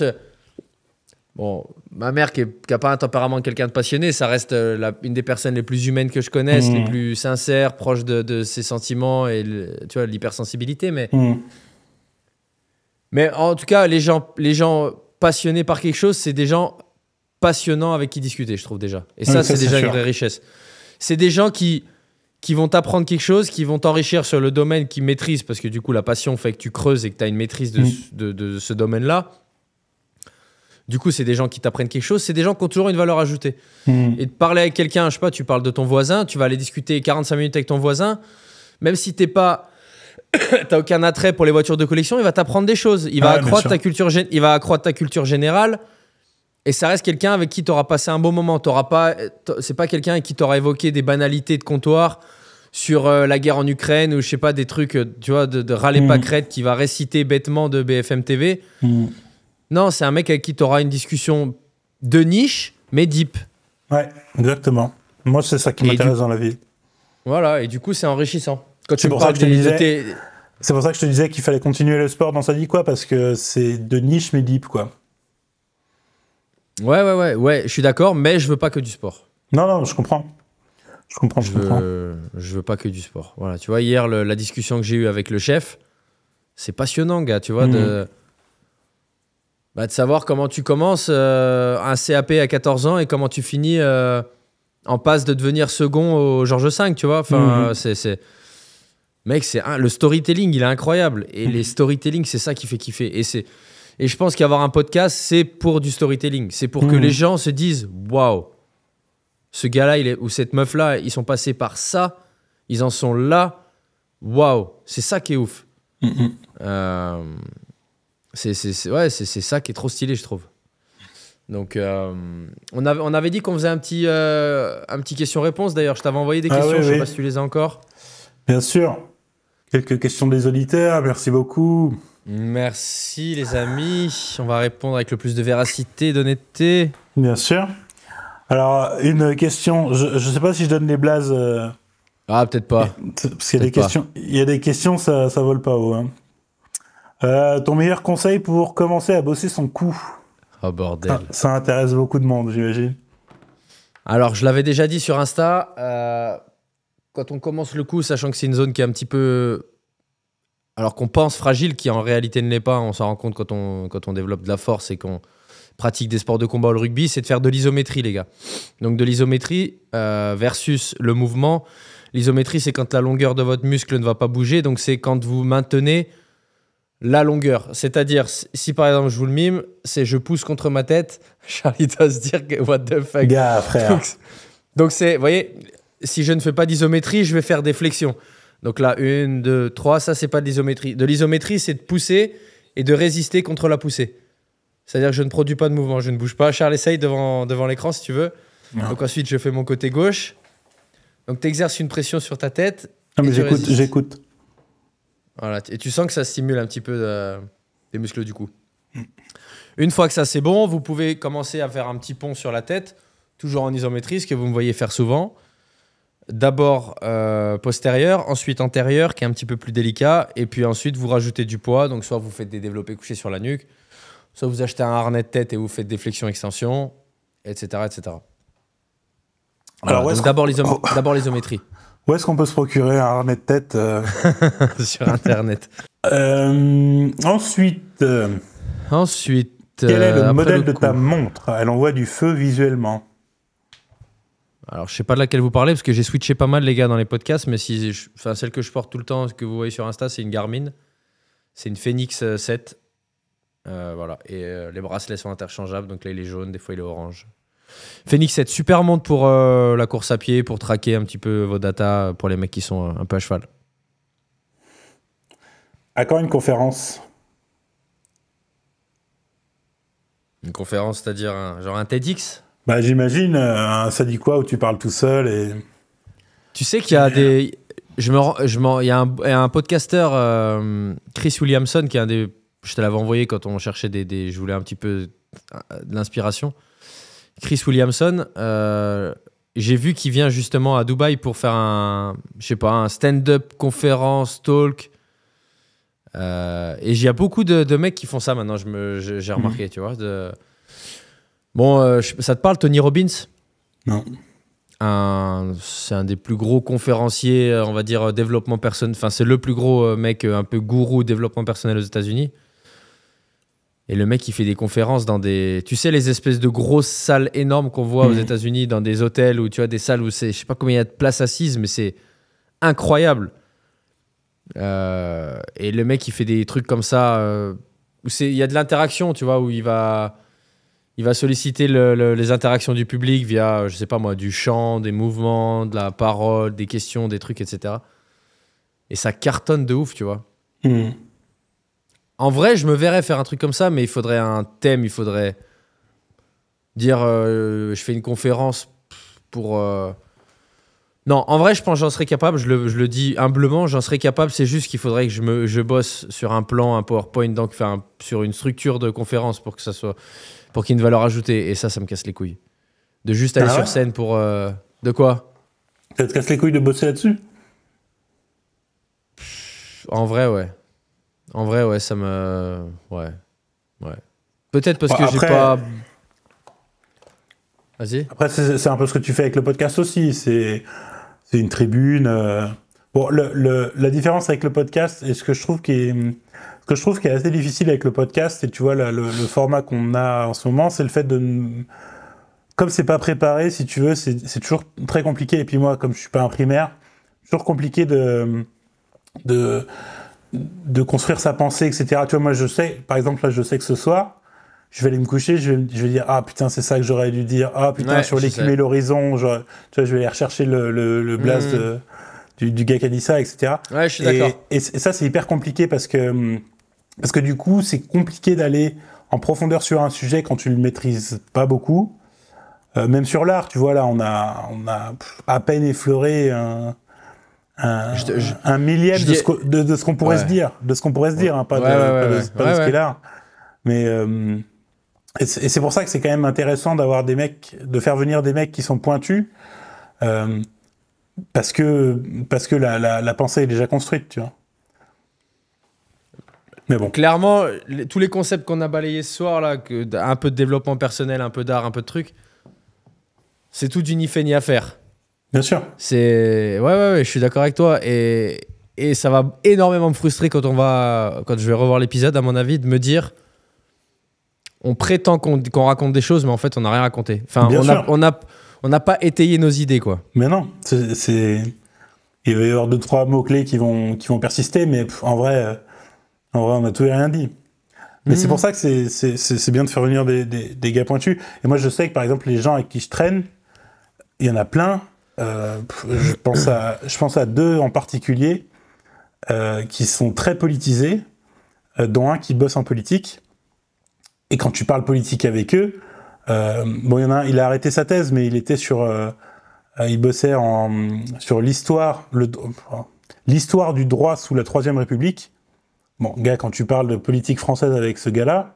Bon, ma mère qui a pas un tempérament de quelqu'un de passionné, ça reste une des personnes les plus humaines que je connaisse, les plus sincères, proches de ses sentiments et tu vois, l'hypersensibilité. Mais en tout cas, les gens passionnés par quelque chose, c'est des gens passionnants avec qui discuter, je trouve déjà. Et ça, c'est déjà une vraie richesse. C'est des gens qui vont t'apprendre quelque chose, qui vont t'enrichir sur le domaine qu'ils maîtrisent, parce que du coup, la passion fait que tu creuses et que tu as une maîtrise de ce domaine-là. Du coup, c'est des gens qui t'apprennent quelque chose, c'est des gens qui ont toujours une valeur ajoutée. Et de parler avec quelqu'un, je sais pas, tu parles de ton voisin, tu vas aller discuter 45 minutes avec ton voisin, même si t'as aucun attrait pour les voitures de collection, il va t'apprendre des choses. Il va accroître ta culture générale. Et ça reste quelqu'un avec qui tu auras passé un bon moment. C'est pas quelqu'un avec qui tu auras évoqué des banalités de comptoir sur la guerre en Ukraine ou je sais pas, des trucs, tu vois, de râler pas crête qui va réciter bêtement de BFM TV. Non, c'est un mec avec qui tu auras une discussion de niche, mais deep. Ouais, exactement. Moi, c'est ça qui m'intéresse dans la vie. Voilà, et du coup, c'est enrichissant. Quand c'est pour ça que je te disais qu'il fallait continuer le sport dans sa vie, quoi, parce que c'est de niche, mais deep, quoi. Ouais, je suis d'accord, mais je veux pas que du sport. Non, je comprends. Je comprends. Je veux pas que du sport. Voilà, tu vois, hier, la discussion que j'ai eue avec le chef, c'est passionnant, gars, tu vois, de savoir comment tu commences un CAP à 14 ans et comment tu finis en passe de devenir second au Georges V, tu vois. Enfin, Mec, le storytelling, il est incroyable. Et les storytelling, c'est ça qui fait kiffer. Et je pense qu'avoir un podcast, c'est pour du storytelling. C'est pour que les gens se disent « Waouh, ce gars-là ou cette meuf-là, ils sont passés par ça, ils en sont là. Waouh, c'est ça qui est ouf. » C'est ça qui est trop stylé, je trouve. Donc, on avait dit qu'on faisait un petit question-réponse. D'ailleurs, je t'avais envoyé des questions. Je sais pas si tu les as encore. Bien sûr. Quelques questions des auditeurs. Merci beaucoup. Merci, les amis. On va répondre avec le plus de véracité et d'honnêteté. Bien sûr. Alors, une question. Je ne sais pas si je donne les blazes. Ah, peut-être pas. Parce qu'il y a des questions. Il y a des questions, ça vole pas haut. Hein. Ton meilleur conseil pour commencer à bosser son coup? Oh bordel. Ça intéresse beaucoup de monde, j'imagine. Alors, je l'avais déjà dit sur Insta. Quand on commence le coup, sachant que c'est une zone qui est un petit peu... Alors qu'on pense fragile, qui en réalité ne l'est pas, on s'en rend compte quand on développe de la force et qu'on pratique des sports de combat ou le rugby, c'est de faire de l'isométrie, les gars. Donc de l'isométrie versus le mouvement. L'isométrie, c'est quand la longueur de votre muscle ne va pas bouger, donc c'est quand vous maintenez la longueur. C'est-à-dire, si par exemple je vous le mime, c'est je pousse contre ma tête, Charlie doit se dire que what the fuck. Gars, frère. Donc c'est, vous voyez, si je ne fais pas d'isométrie, je vais faire des flexions. Donc là, 1, 2, 3, ça, c'est pas de l'isométrie. De l'isométrie, c'est de pousser et de résister contre la poussée. C'est-à-dire que je ne produis pas de mouvement, je ne bouge pas. Charles, essaye devant l'écran si tu veux. Non. Donc ensuite, je fais mon côté gauche. Donc tu exerces une pression sur ta tête. Non, mais j'écoute. Voilà, et tu sens que ça stimule un petit peu les muscles du cou. Une fois que ça, c'est bon, vous pouvez commencer à faire un petit pont sur la tête, toujours en isométrie, ce que vous me voyez faire souvent. D'abord postérieur, ensuite antérieur, qui est un petit peu plus délicat, et puis ensuite vous rajoutez du poids, donc soit vous faites des développés couchés sur la nuque, soit vous achetez un harnais de tête et vous faites des flexions-extensions, etc. etc. Alors, donc d'abord l'isométrie. Où est-ce qu'on peut se procurer un harnais de tête Sur Internet. Ensuite, quel est le modèle de ta montre? Elle envoie du feu visuellement. Alors, je sais pas de laquelle vous parlez, parce que j'ai switché pas mal, les gars, dans les podcasts, mais celle que je porte tout le temps, que vous voyez sur Insta, c'est une Garmin. C'est une Fenix 7. Voilà. Et les bracelets sont interchangeables, donc là, il est jaune, des fois, il est orange. Fenix 7, super montre pour la course à pied, pour traquer un petit peu vos datas, pour les mecs qui sont un peu à cheval. À quand une conférence? Une conférence, c'est-à-dire genre un TEDx? Bah, j'imagine, ça dit quoi où tu parles tout seul et... Tu sais qu'il y a des... Il y a un podcasteur, Chris Williamson, qui est un des... Je te l'avais envoyé quand on cherchait je voulais un petit peu de l'inspiration. Chris Williamson, j'ai vu qu'il vient justement à Dubaï pour faire un stand-up, conférence, talk. Et il y a beaucoup de mecs qui font ça maintenant, j'ai remarqué, tu vois. Bon, ça te parle, Tony Robbins? Non. C'est un des plus gros conférenciers, on va dire, développement personnel. Enfin, c'est le plus gros mec, un peu gourou développement personnel aux États-Unis. Et le mec, il fait des conférences dans des... Tu sais, les espèces de grosses salles énormes qu'on voit aux États-Unis, dans des hôtels, où tu as des salles où c'est... Je sais pas combien il y a de places assises, mais c'est incroyable. Et le mec, il fait des trucs comme ça, où il y a de l'interaction, tu vois, où il va solliciter les interactions du public via, je sais pas moi, du chant, des mouvements, de la parole, des questions, des trucs, etc. Et ça cartonne de ouf, tu vois. En vrai, je me verrais faire un truc comme ça, mais il faudrait un thème, il faudrait dire je fais une conférence pour... Non, en vrai, je pense que j'en serais capable, je le dis humblement, j'en serais capable, c'est juste qu'il faudrait que je bosse sur un plan, un PowerPoint, donc sur une structure de conférence pour que ça soit... pour qu'il y ait une valeur ajoutée, et ça me casse les couilles. De juste aller sur scène pour... De quoi? Ça te casse les couilles de bosser là-dessus? En vrai, ouais. En vrai, ouais, ça me... Ouais. Peut-être parce que j'ai pas... Vas-y. Après, c'est un peu ce que tu fais avec le podcast aussi. C'est une tribune. Bon, la différence avec le podcast, et ce que je trouve qui est assez difficile avec le podcast, et tu vois, le format qu'on a en ce moment, c'est le fait de... Comme c'est pas préparé, si tu veux, c'est toujours très compliqué. Et puis moi, comme je suis pas un primaire, c'est toujours compliqué de construire sa pensée, etc. Tu vois, moi, je sais, par exemple, là, je sais que ce soir, je vais aller me coucher, je vais dire, ah putain, c'est ça que j'aurais dû dire, ah putain, ouais, sur l'écume et l'horizon, tu vois, je vais aller rechercher le blaze du gars qui a dit ça, etc. Ouais, je suis d'accord. Et ça, c'est hyper compliqué parce que du coup, c'est compliqué d'aller en profondeur sur un sujet quand tu le maîtrises pas beaucoup. Même sur l'art, tu vois, là, on a à peine effleuré un millième de ce qu'on pourrait se dire, hein, pas de ce qu'est l'art. Mais et c'est pour ça que c'est quand même intéressant d'avoir de faire venir des mecs qui sont pointus, parce que la pensée est déjà construite, tu vois. Mais bon. Clairement, tous les concepts qu'on a balayés ce soir, là, un peu de développement personnel, un peu d'art, un peu de trucs, c'est tout du ni fait ni à faire. Bien sûr. Ouais, je suis d'accord avec toi. Et ça va énormément me frustrer quand je vais revoir l'épisode, à mon avis, de me dire, on prétend qu'on raconte des choses, mais en fait, on n'a rien raconté. Enfin, on n'a pas étayé nos idées, quoi. Mais non, il va y avoir 2-3 mots-clés qui vont persister, mais en vrai, on n'a tout et rien dit. Mais c'est pour ça que c'est bien de faire venir des gars pointus. Et moi, je sais que, par exemple, les gens avec qui je traîne, il y en a plein. Je pense à 2 en particulier qui sont très politisés, dont un qui bosse en politique. Et quand tu parles politique avec eux, bon, il y en a un, il a arrêté sa thèse, mais il était il bossait sur l'histoire du droit sous la Troisième République. Bon, gars, quand tu parles de politique française avec ce gars-là,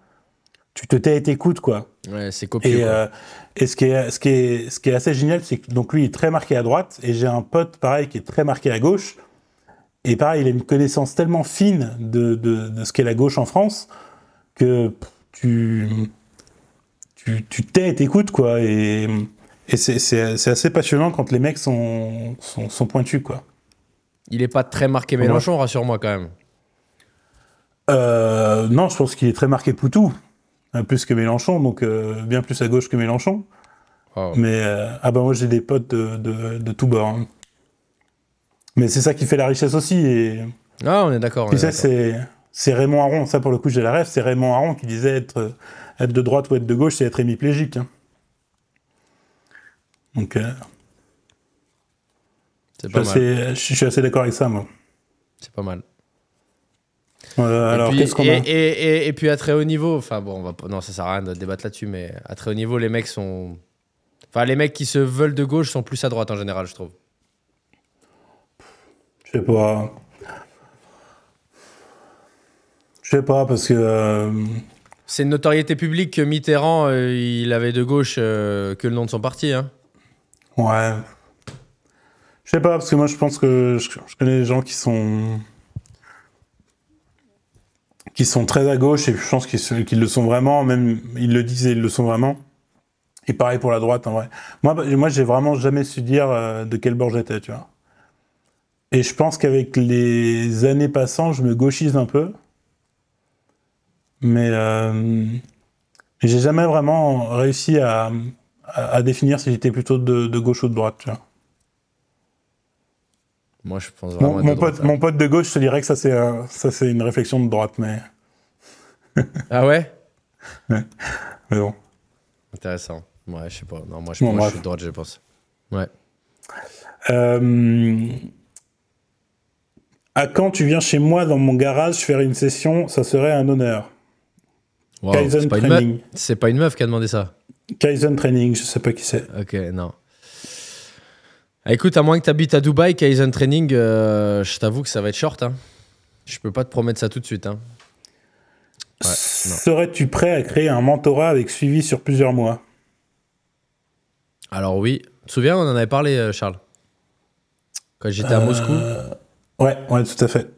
tu te tais et t'écoutes, quoi. Ouais, c'est copieux, quoi. Et ce qui est assez génial, c'est que donc lui, il est très marqué à droite, et j'ai un pote, pareil, qui est très marqué à gauche. Et pareil, il a une connaissance tellement fine de ce qu'est la gauche en France, que tu tais et t'écoutes, quoi. Et c'est assez passionnant quand les mecs sont pointus, quoi. Il est pas très marqué Mélenchon, rassure-moi, quand même. Non, je pense qu'il est très marqué Poutou, plus que Mélenchon, donc bien plus à gauche que Mélenchon. Oh. Mais moi j'ai des potes de tous bords. Hein. Mais c'est ça qui fait la richesse aussi. On est d'accord. Puis ça, c'est Raymond Aron, ça pour le coup j'ai la rêve, c'est Raymond Aron qui disait être de droite ou être de gauche, c'est être hémiplégique. Hein. Donc c'est pas mal. Je suis assez d'accord avec ça, moi. C'est pas mal. Alors, qu'est-ce qu'on a ? Et puis à très haut niveau, enfin bon, non, ça sert à rien de débattre là-dessus, mais à très haut niveau, les mecs sont... Enfin, les mecs qui se veulent de gauche sont plus à droite en général, je trouve. Je sais pas, parce que... C'est une notoriété publique que Mitterrand, il avait de gauche que le nom de son parti, hein. Ouais. Je sais pas, parce que moi, je pense que je connais des gens qui sont très à gauche, et je pense qu'ils le sont vraiment, même ils le disent et ils le sont vraiment. Et pareil pour la droite, en vrai. Moi j'ai vraiment jamais su dire de quel bord j'étais, tu vois. Et je pense qu'avec les années passant, je me gauchise un peu. Mais j'ai jamais vraiment réussi à définir si j'étais plutôt de gauche ou de droite, tu vois. Moi, je pense vraiment mon pote de gauche, je te dirais que ça, c'est une réflexion de droite, mais... Ah ouais? Ouais. Mais bon. Intéressant. Ouais, je sais pas. Non, moi, je suis de droite, je pense. Ouais. À quand tu viens chez moi dans mon garage faire une session, ça serait un honneur. Wow. Kaizen Training. C'est pas une meuf qui a demandé ça. Kaizen Training, je sais pas qui c'est. Ok, non. Ah, écoute, à moins que tu habites à Dubaï, Kaizen Training, je t'avoue que ça va être short. Hein. Je peux pas te promettre ça tout de suite. Hein. Ouais, serais-tu prêt à créer un mentorat avec suivi sur plusieurs mois? Alors oui. Tu te souviens, on en avait parlé, Charles? Quand j'étais à Moscou? Ouais, tout à fait.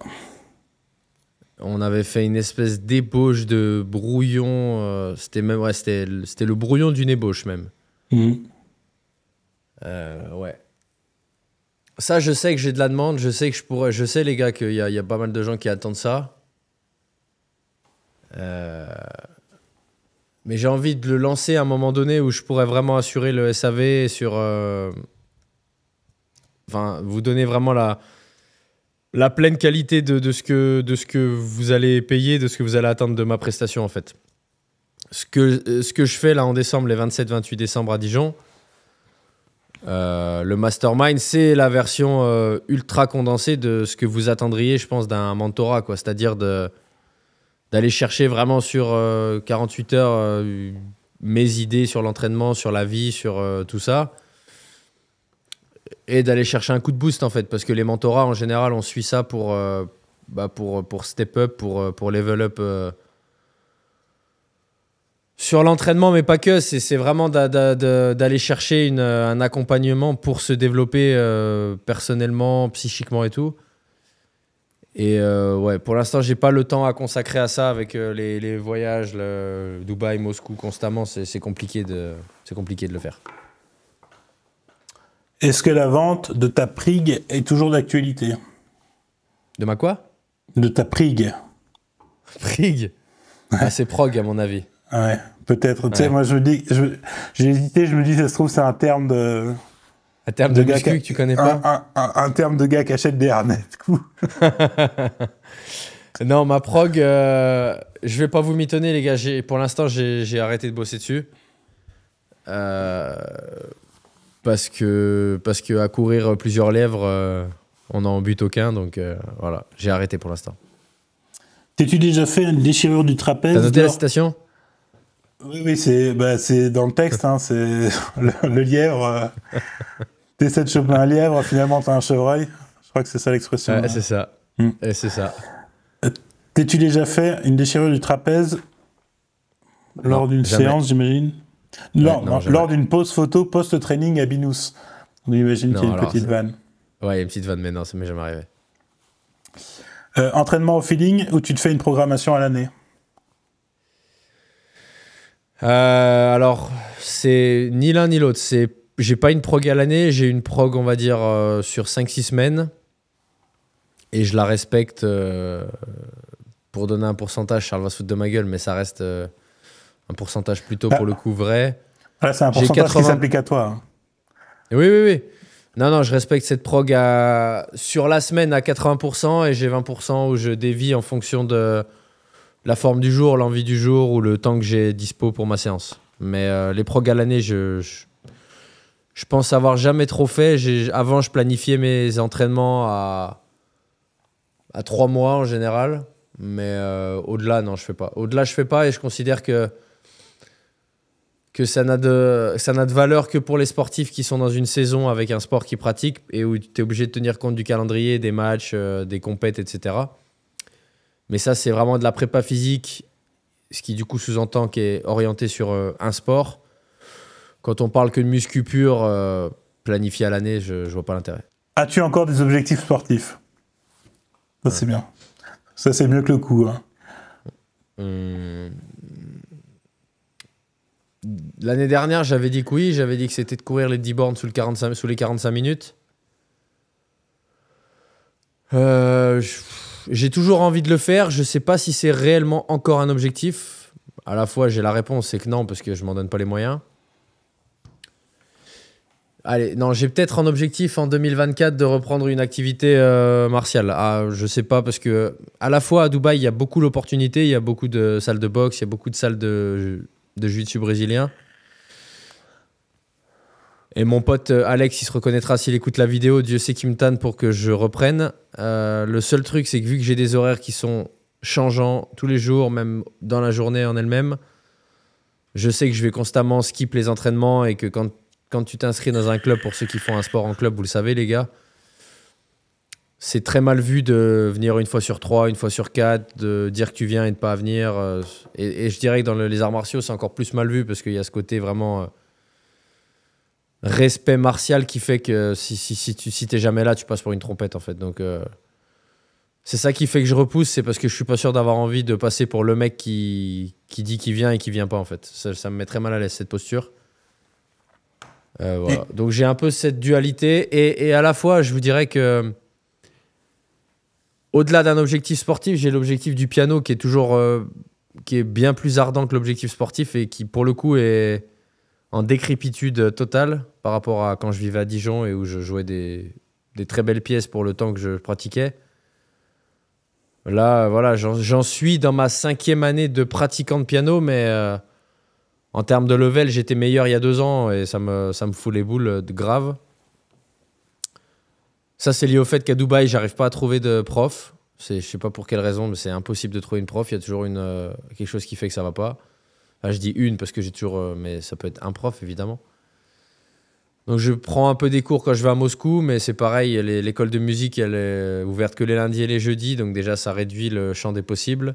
On avait fait une espèce d'ébauche de brouillon. C'était le brouillon d'une ébauche même. Ouais. Ça, je sais que j'ai de la demande. Je sais que je sais, les gars, qu'il y a pas mal de gens qui attendent ça. Mais j'ai envie de le lancer à un moment donné où je pourrais vraiment assurer le SAV sur... Enfin, vous donner vraiment la pleine qualité de ce que vous allez payer, de ce que vous allez attendre de ma prestation, en fait. Ce que je fais là en décembre, les 27-28 décembre à Dijon, le Mastermind, c'est la version ultra condensée de ce que vous attendriez, je pense, d'un mentorat, quoi. C'est-à-dire d'aller chercher vraiment sur 48 heures mes idées sur l'entraînement, sur la vie, sur tout ça. Et d'aller chercher un coup de boost, en fait. Parce que les mentorats, en général, on suit ça pour step up, pour level up sur l'entraînement, mais pas que. C'est vraiment d'aller chercher un accompagnement pour se développer personnellement, psychiquement et tout. Et ouais, pour l'instant, j'ai pas le temps à consacrer à ça avec les voyages, Dubaï, Moscou constamment. C'est compliqué de le faire. Est-ce que la vente de ta prig est toujours d'actualité? De ma quoi? De ta prig. Prig? Ah, c'est prog à mon avis. Ouais, peut-être. Ouais. Tu sais, moi je me dis, j'ai hésité, je me dis, ça se trouve, c'est un terme de... Un terme de muscu que tu connais pas? Un terme de gars qui achète des harnais, du coup. Non, ma prog, je vais pas vous mitonner, les gars. Pour l'instant, j'ai arrêté de bosser dessus. Parce que à courir plusieurs lèvres, on n'en bute aucun. Donc voilà, j'ai arrêté pour l'instant. T'es-tu déjà fait une déchirure du trapèze? T'as noté la citation? Oui, c'est dans le texte. Hein, c'est le lièvre. T'essaies de choper un lièvre, finalement t'as un chevreuil. Je crois que c'est ça l'expression. Ouais, c'est ça. Et c'est ça. T'es-tu déjà fait une déchirure du trapèze lors d'une séance, j'imagine? Lors d'une pause photo post-training à Binous. On imagine qu'il y a une petite vanne. Ouais, il y a une petite vanne, mais non, ça m'est jamais arrivé. Entraînement au feeling ou tu te fais une programmation à l'année? Alors, c'est ni l'un ni l'autre. J'ai pas une prog à l'année, j'ai une prog, on va dire, sur 5-6 semaines. Et je la respecte pour donner un pourcentage. Charles va se foutre de ma gueule, mais ça reste un pourcentage plutôt pour le coup vrai. Là, c'est un pourcentage qui s'applique à toi. Hein. Oui. Non, je respecte cette prog sur la semaine à 80% et j'ai 20% où je dévie en fonction de la forme du jour, l'envie du jour ou le temps que j'ai dispo pour ma séance. Mais les progs à l'année, je pense avoir jamais trop fait. Avant, je planifiais mes entraînements à 3 mois en général. Mais au-delà, non, je fais pas. Au-delà, je fais pas et je considère que ça n'a de valeur que pour les sportifs qui sont dans une saison avec un sport qu'ils pratiquent et où tu es obligé de tenir compte du calendrier, des matchs, des compètes, etc. Mais ça, c'est vraiment de la prépa physique, ce qui du coup sous-entend qu'il est orienté sur un sport. Quand on parle que de muscu pur, planifié à l'année, je vois pas l'intérêt. As-tu encore des objectifs sportifs? Ça, c'est bien. Ça, c'est mieux que le coup. Hein. L'année dernière, j'avais dit que oui. J'avais dit que c'était de courir les 10 bornes sous les 45 minutes. J'ai toujours envie de le faire. Je sais pas si c'est réellement encore un objectif. À la fois, j'ai la réponse, c'est que non, parce que je m'en donne pas les moyens. Allez, non, j'ai peut-être un objectif en 2024 de reprendre une activité martiale. Je sais pas, parce que à la fois à Dubaï, il y a beaucoup d'opportunités, il y a beaucoup de salles de boxe, il y a beaucoup de salles de jiu-jitsu brésilien. Et mon pote Alex, il se reconnaîtra s'il écoute la vidéo. Dieu sait qu'il me tanne pour que je reprenne. Le seul truc, c'est que vu que j'ai des horaires qui sont changeants tous les jours, même dans la journée en elle-même, je sais que je vais constamment skip les entraînements et que quand tu t'inscris dans un club, pour ceux qui font un sport en club, vous le savez les gars, c'est très mal vu de venir une fois sur 3, une fois sur 4, de dire que tu viens et de pas venir. Et je dirais que dans les arts martiaux, c'est encore plus mal vu parce qu'il y a ce côté vraiment respect martial qui fait que si t'es jamais là, tu passes pour une trompette en fait. Donc c'est ça qui fait que je repousse, c'est parce que je suis pas sûr d'avoir envie de passer pour le mec qui dit qu'il vient et qui vient pas en fait. Ça me met très mal à l'aise cette posture. Voilà. Donc j'ai un peu cette dualité et à la fois je vous dirais que au-delà d'un objectif sportif, j'ai l'objectif du piano qui est toujours qui est bien plus ardent que l'objectif sportif et qui pour le coup est en décrépitude totale par rapport à quand je vivais à Dijon et où je jouais des très belles pièces pour le temps que je pratiquais. Là, voilà, j'en suis dans ma 5e année de pratiquant de piano, mais en termes de level, j'étais meilleur il y a 2 ans et ça me fout les boules de grave. Ça, c'est lié au fait qu'à Dubaï, j'arrive pas à trouver de prof. Je sais pas pour quelle raison, mais c'est impossible de trouver une prof. Il y a toujours quelque chose qui fait que ça va pas. Là, je dis une parce que j'ai toujours... mais ça peut être un prof, évidemment. Donc, je prends un peu des cours quand je vais à Moscou, mais c'est pareil, l'école de musique, elle est ouverte que les lundis et les jeudis. Donc, déjà, ça réduit le champ des possibles.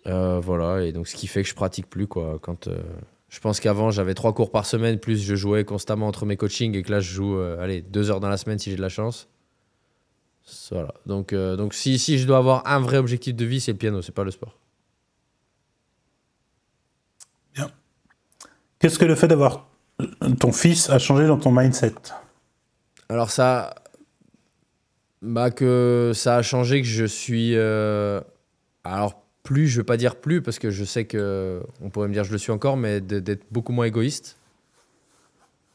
Voilà, et donc ce qui fait que je pratique plus, quoi. Je pense qu'avant, j'avais 3 cours par semaine, plus je jouais constamment entre mes coachings, et que là, je joue 2 heures dans la semaine si j'ai de la chance. Voilà. Donc si je dois avoir un vrai objectif de vie, c'est le piano, c'est pas le sport. Bien. Qu'est-ce que le fait d'avoir ton fils a changé dans ton mindset? Alors que ça a changé, que je suis... alors plus, je veux pas dire plus, parce que je sais qu'on pourrait me dire je le suis encore, mais d'être beaucoup moins égoïste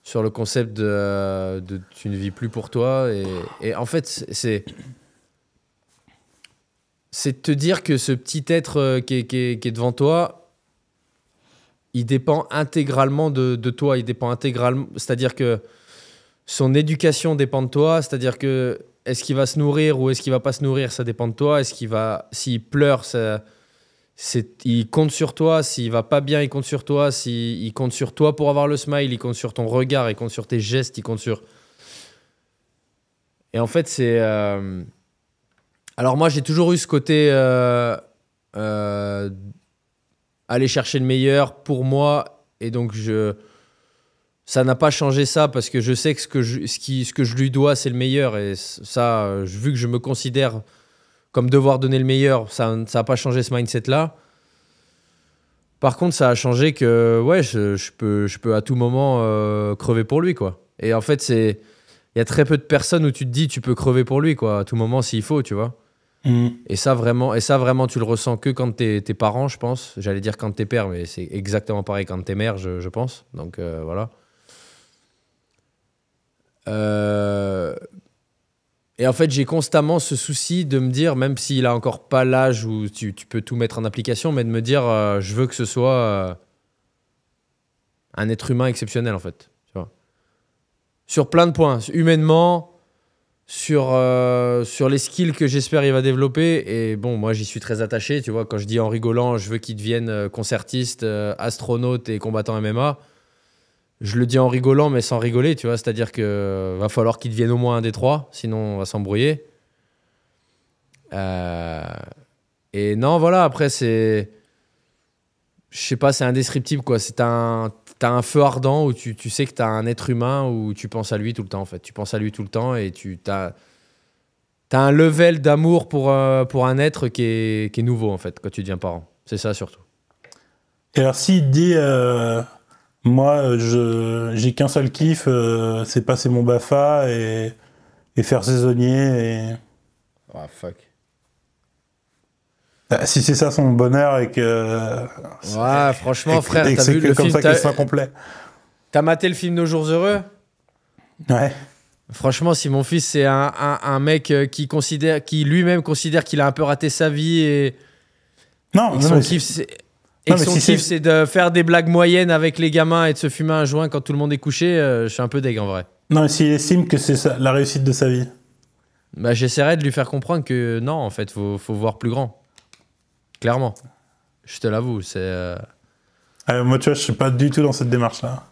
sur le concept de tu ne vis plus pour toi. Et en fait, c'est de te dire que ce petit être qui est devant toi, il dépend intégralement de toi. Il dépend intégralement, c'est-à-dire que son éducation dépend de toi, c'est-à-dire que est-ce qu'il va se nourrir ou est-ce qu'il va pas se nourrir, ça dépend de toi. S'il pleure, il compte sur toi. S'il va pas bien, il compte sur toi. Il compte sur toi pour avoir le smile, il compte sur ton regard, il compte sur tes gestes, il compte sur... Et en fait, c'est... Alors moi, j'ai toujours eu ce côté... aller chercher le meilleur pour moi. Et donc, ça n'a pas changé ça parce que je sais que ce que je lui dois, c'est le meilleur. Et ça, vu que je me considère comme devoir donner le meilleur, ça n'a pas changé ce mindset-là. Par contre, ça a changé que ouais, je peux à tout moment crever pour lui, quoi. Et en fait, il y a très peu de personnes où tu te dis tu peux crever pour lui, quoi, à tout moment s'il faut, tu vois. Et ça vraiment, tu le ressens que quand t'es parent, je pense. J'allais dire quand t'es père, mais c'est exactement pareil quand t'es mère, je pense. Donc voilà. Et en fait, j'ai constamment ce souci de me dire, même s'il a encore pas l'âge où tu peux tout mettre en application, mais de me dire, je veux que ce soit un être humain exceptionnel, en fait. Tu vois. Sur plein de points, humainement, sur les skills que j'espère il va développer. Et bon, moi, j'y suis très attaché. Tu vois, quand je dis en rigolant, je veux qu'il devienne concertiste, astronaute et combattant MMA, je le dis en rigolant, mais sans rigoler, tu vois. C'est-à-dire qu'il va falloir qu'il devienne au moins un des 3, sinon on va s'embrouiller. Et non, voilà, après, c'est... Je sais pas, c'est indescriptible, quoi. T'as un feu ardent où tu sais que t'as un être humain où tu penses à lui tout le temps, en fait. Tu penses à lui tout le temps et t'as un level d'amour pour un être qui est nouveau, en fait, quand tu deviens parent. C'est ça, surtout. Et alors, s'il te dit, moi, j'ai qu'un seul kiff, c'est passer mon BAFA et faire saisonnier. Ah, fuck. Si c'est ça son bonheur et que. Ouais, franchement, frère, t'as vu le film. C'est comme ça qu'il sera complet. T'as maté le film Nos Jours Heureux? Ouais. Franchement, si mon fils, c'est un mec qui lui-même considère qu'il a un peu raté sa vie et son kiff, c'est de faire des blagues moyennes avec les gamins et de se fumer un joint quand tout le monde est couché, je suis un peu deg en vrai. Non, mais s'il estime que c'est la réussite de sa vie. Bah, j'essaierai de lui faire comprendre que non, en fait, faut voir plus grand. Clairement. Je te l'avoue, c'est... moi, tu vois, je suis pas du tout dans cette démarche-là.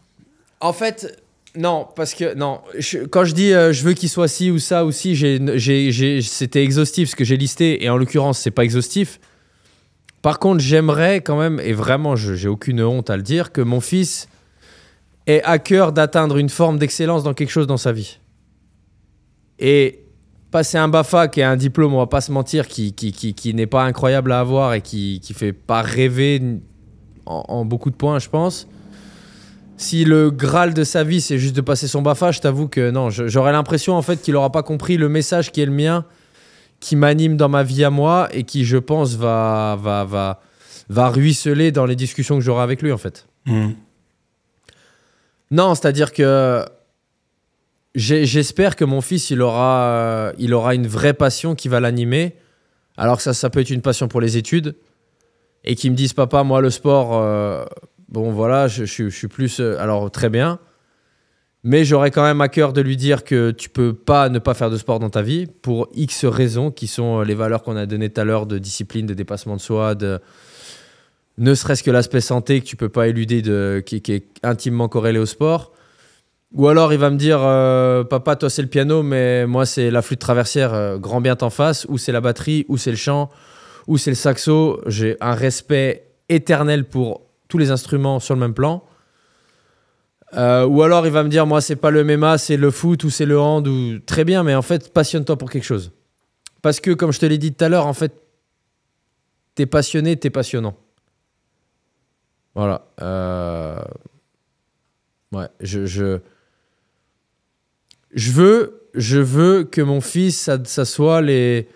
En fait... Non, parce que non. Quand je dis je veux qu'il soit ci ou ça ou ci, c'était exhaustif ce que j'ai listé et en l'occurrence c'est pas exhaustif. Par contre, j'aimerais quand même, et vraiment j'ai aucune honte à le dire, que mon fils ait à cœur d'atteindre une forme d'excellence dans quelque chose dans sa vie. Et passer un BAFA qui est un diplôme, on va pas se mentir, qui n'est pas incroyable à avoir et qui fait pas rêver en beaucoup de points, je pense. Si le Graal de sa vie, c'est juste de passer son BAFA, je t'avoue que non, j'aurais l'impression en fait qu'il n'aura pas compris le message qui est le mien, qui m'anime dans ma vie à moi et qui, je pense, va ruisseler dans les discussions que j'aurai avec lui en fait. Non, c'est-à-dire que j'espère que mon fils, il aura une vraie passion qui va l'animer. Alors que ça peut être une passion pour les études et qu'il me dise, papa, moi le sport... bon, voilà, je suis plus... alors, très bien. Mais j'aurais quand même à cœur de lui dire que tu peux pas ne pas faire de sport dans ta vie pour X raisons qui sont les valeurs qu'on a données tout à l'heure de discipline, de dépassement de soi, ne serait-ce que l'aspect santé que tu peux pas éluder, qui est intimement corrélé au sport. Ou alors, il va me dire papa, toi, c'est le piano, mais moi, c'est la flûte traversière, grand bien t'en face, ou c'est la batterie, ou c'est le chant, ou c'est le saxo. J'ai un respect éternel pour tous les instruments sur le même plan. Ou alors il va me dire, moi c'est pas le MMA, c'est le foot ou c'est le hand, ou très bien, mais en fait passionne-toi pour quelque chose. Parce que comme je te l'ai dit tout à l'heure, en fait t'es passionné, t'es passionnant. Voilà. Ouais, je veux que mon fils, ça soit les...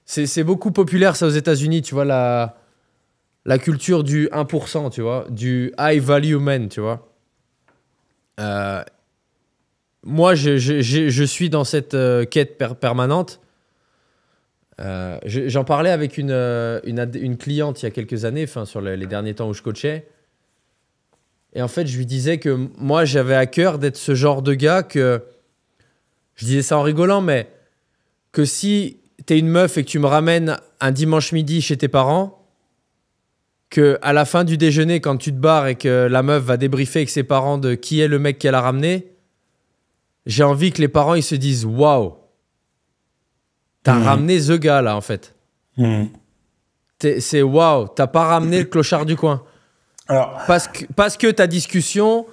C'est beaucoup populaire ça aux États-Unis, tu vois, la culture du 1%, tu vois, du high value man, tu vois. Moi, je suis dans cette quête permanente. J'en parlais avec une cliente il y a quelques années, sur les derniers temps où je coachais. Et en fait, je lui disais que moi, j'avais à cœur d'être ce genre de gars que... Je disais ça en rigolant, mais que si t'es une meuf et que tu me ramènes un dimanche midi chez tes parents... qu'à la fin du déjeuner, quand tu te barres et que la meuf va débriefer avec ses parents de qui est le mec qu'elle a ramené, j'ai envie que les parents ils se disent « Waouh, t'as ramené ce gars là en fait. C'est waouh, t'as pas ramené le clochard du coin. » Alors... Parce que ta discussion,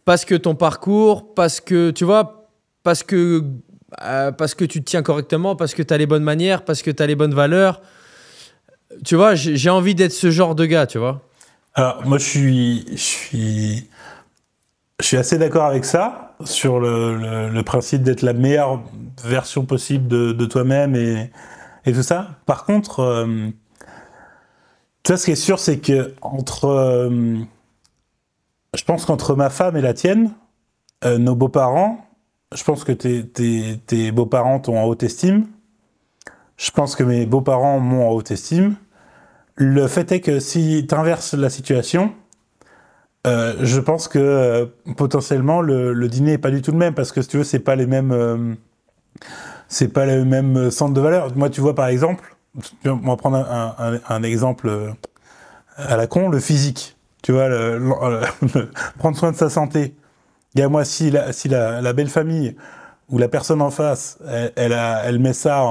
parce que ton parcours, parce que tu vois, parce que tu te tiens correctement, parce que t'as les bonnes manières, parce que t'as les bonnes valeurs. Tu vois, j'ai envie d'être ce genre de gars, tu vois. Alors, moi, je suis assez d'accord avec ça, sur le principe d'être la meilleure version possible de toi-même et tout ça. Par contre, tu vois, ce qui est sûr, c'est que je pense qu'entre ma femme et la tienne, nos beaux-parents, je pense que tes beaux-parents t'ont en haute estime. Je pense que mes beaux-parents m'ont en haute estime. Le fait est que si tu inverses la situation, je pense que potentiellement le dîner n'est pas du tout le même, parce que si tu veux, c'est pas les mêmes centres de valeur. Moi, tu vois, par exemple, on va prendre un exemple à la con, le physique. Tu vois, prendre soin de sa santé. Et moi, si la belle famille ou la personne en face, elle met ça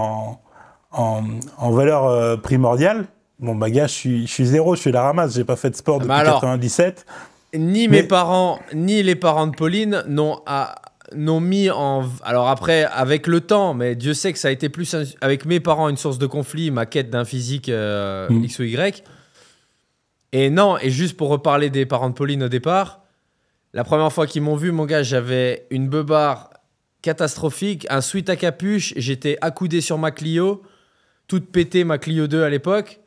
en valeur primordiale, bon, bah, gars, je suis zéro, je suis la ramasse, j'ai pas fait de sport depuis 97. Mes parents, ni les parents de Pauline n'ont mis en... Alors après, avec le temps, mais Dieu sait que ça a été plus avec mes parents une source de conflit, ma quête d'un physique X ou Y. Et non, et juste pour reparler des parents de Pauline au départ, la première fois qu'ils m'ont vu, mon gars, j'avais une beubare catastrophique, un sweat à capuche, j'étais accoudé sur ma Clio, toute pétée, ma Clio 2 à l'époque.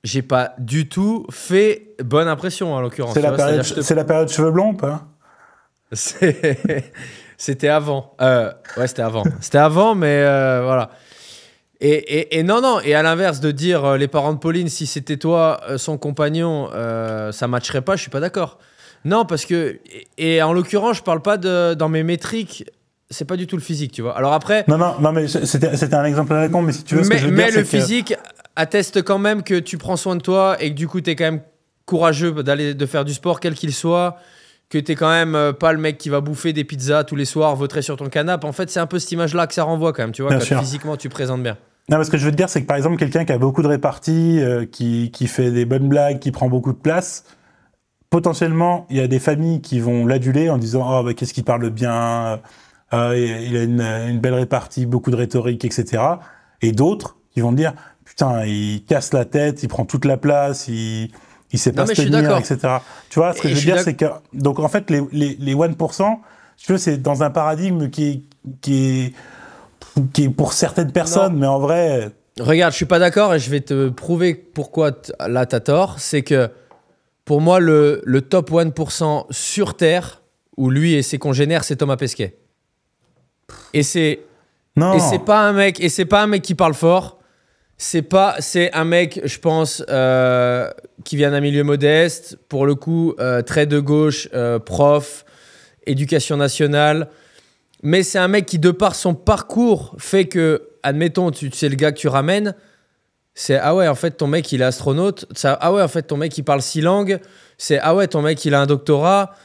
J'ai pas du tout fait bonne impression, en l'occurrence. C'est la période cheveux blonds, pas? C'était avant. Ouais, c'était avant. C'était avant, mais voilà. Et non, et à l'inverse de dire les parents de Pauline, si c'était toi, son compagnon, ça matcherait pas, je suis pas d'accord. Non, parce que, et en l'occurrence, je parle pas dans mes métriques, c'est pas du tout le physique, tu vois. Alors après. Non, mais c'était un exemple à la con, mais si tu veux, ce que je veux dire, mais le physique atteste quand même que tu prends soin de toi et que du coup, t'es quand même courageux de faire du sport, quel qu'il soit, que t'es quand même pas le mec qui va bouffer des pizzas tous les soirs, vautrer sur ton canapé. En fait, c'est un peu cette image-là que ça renvoie quand même, tu vois, quand physiquement tu présentes bien. Non, mais ce que je veux te dire, c'est que par exemple, quelqu'un qui a beaucoup de réparties, qui fait des bonnes blagues, qui prend beaucoup de place, potentiellement, il y a des familles qui vont l'aduler en disant « Oh, bah, qu'est-ce qu'il parle bien, il a une belle répartie, beaucoup de rhétorique, etc. » Et d'autres qui vont dire « Putain, il casse la tête, il prend toute la place, il sait pas se tenir, etc. » Tu vois, ce que je veux dire, c'est que... Donc, en fait, les 1%, tu vois, c'est dans un paradigme qui est pour certaines personnes, mais en vrai... Regarde, je suis pas d'accord et je vais te prouver pourquoi là, t'as tort. C'est que pour moi, le top 1% sur Terre, où lui et ses congénères, c'est Thomas Pesquet. Et c'est pas un mec qui parle fort. C'est un mec, je pense, qui vient d'un milieu modeste, pour le coup, très de gauche, prof, éducation nationale. Mais c'est un mec qui, de par son parcours, fait que, admettons, tu sais le gars que tu ramènes, c'est ah ouais, en fait, ton mec, il est astronaute. Ah ouais, en fait, ton mec, il parle 6 langues. C'est ah ouais, ton mec, il a un doctorat.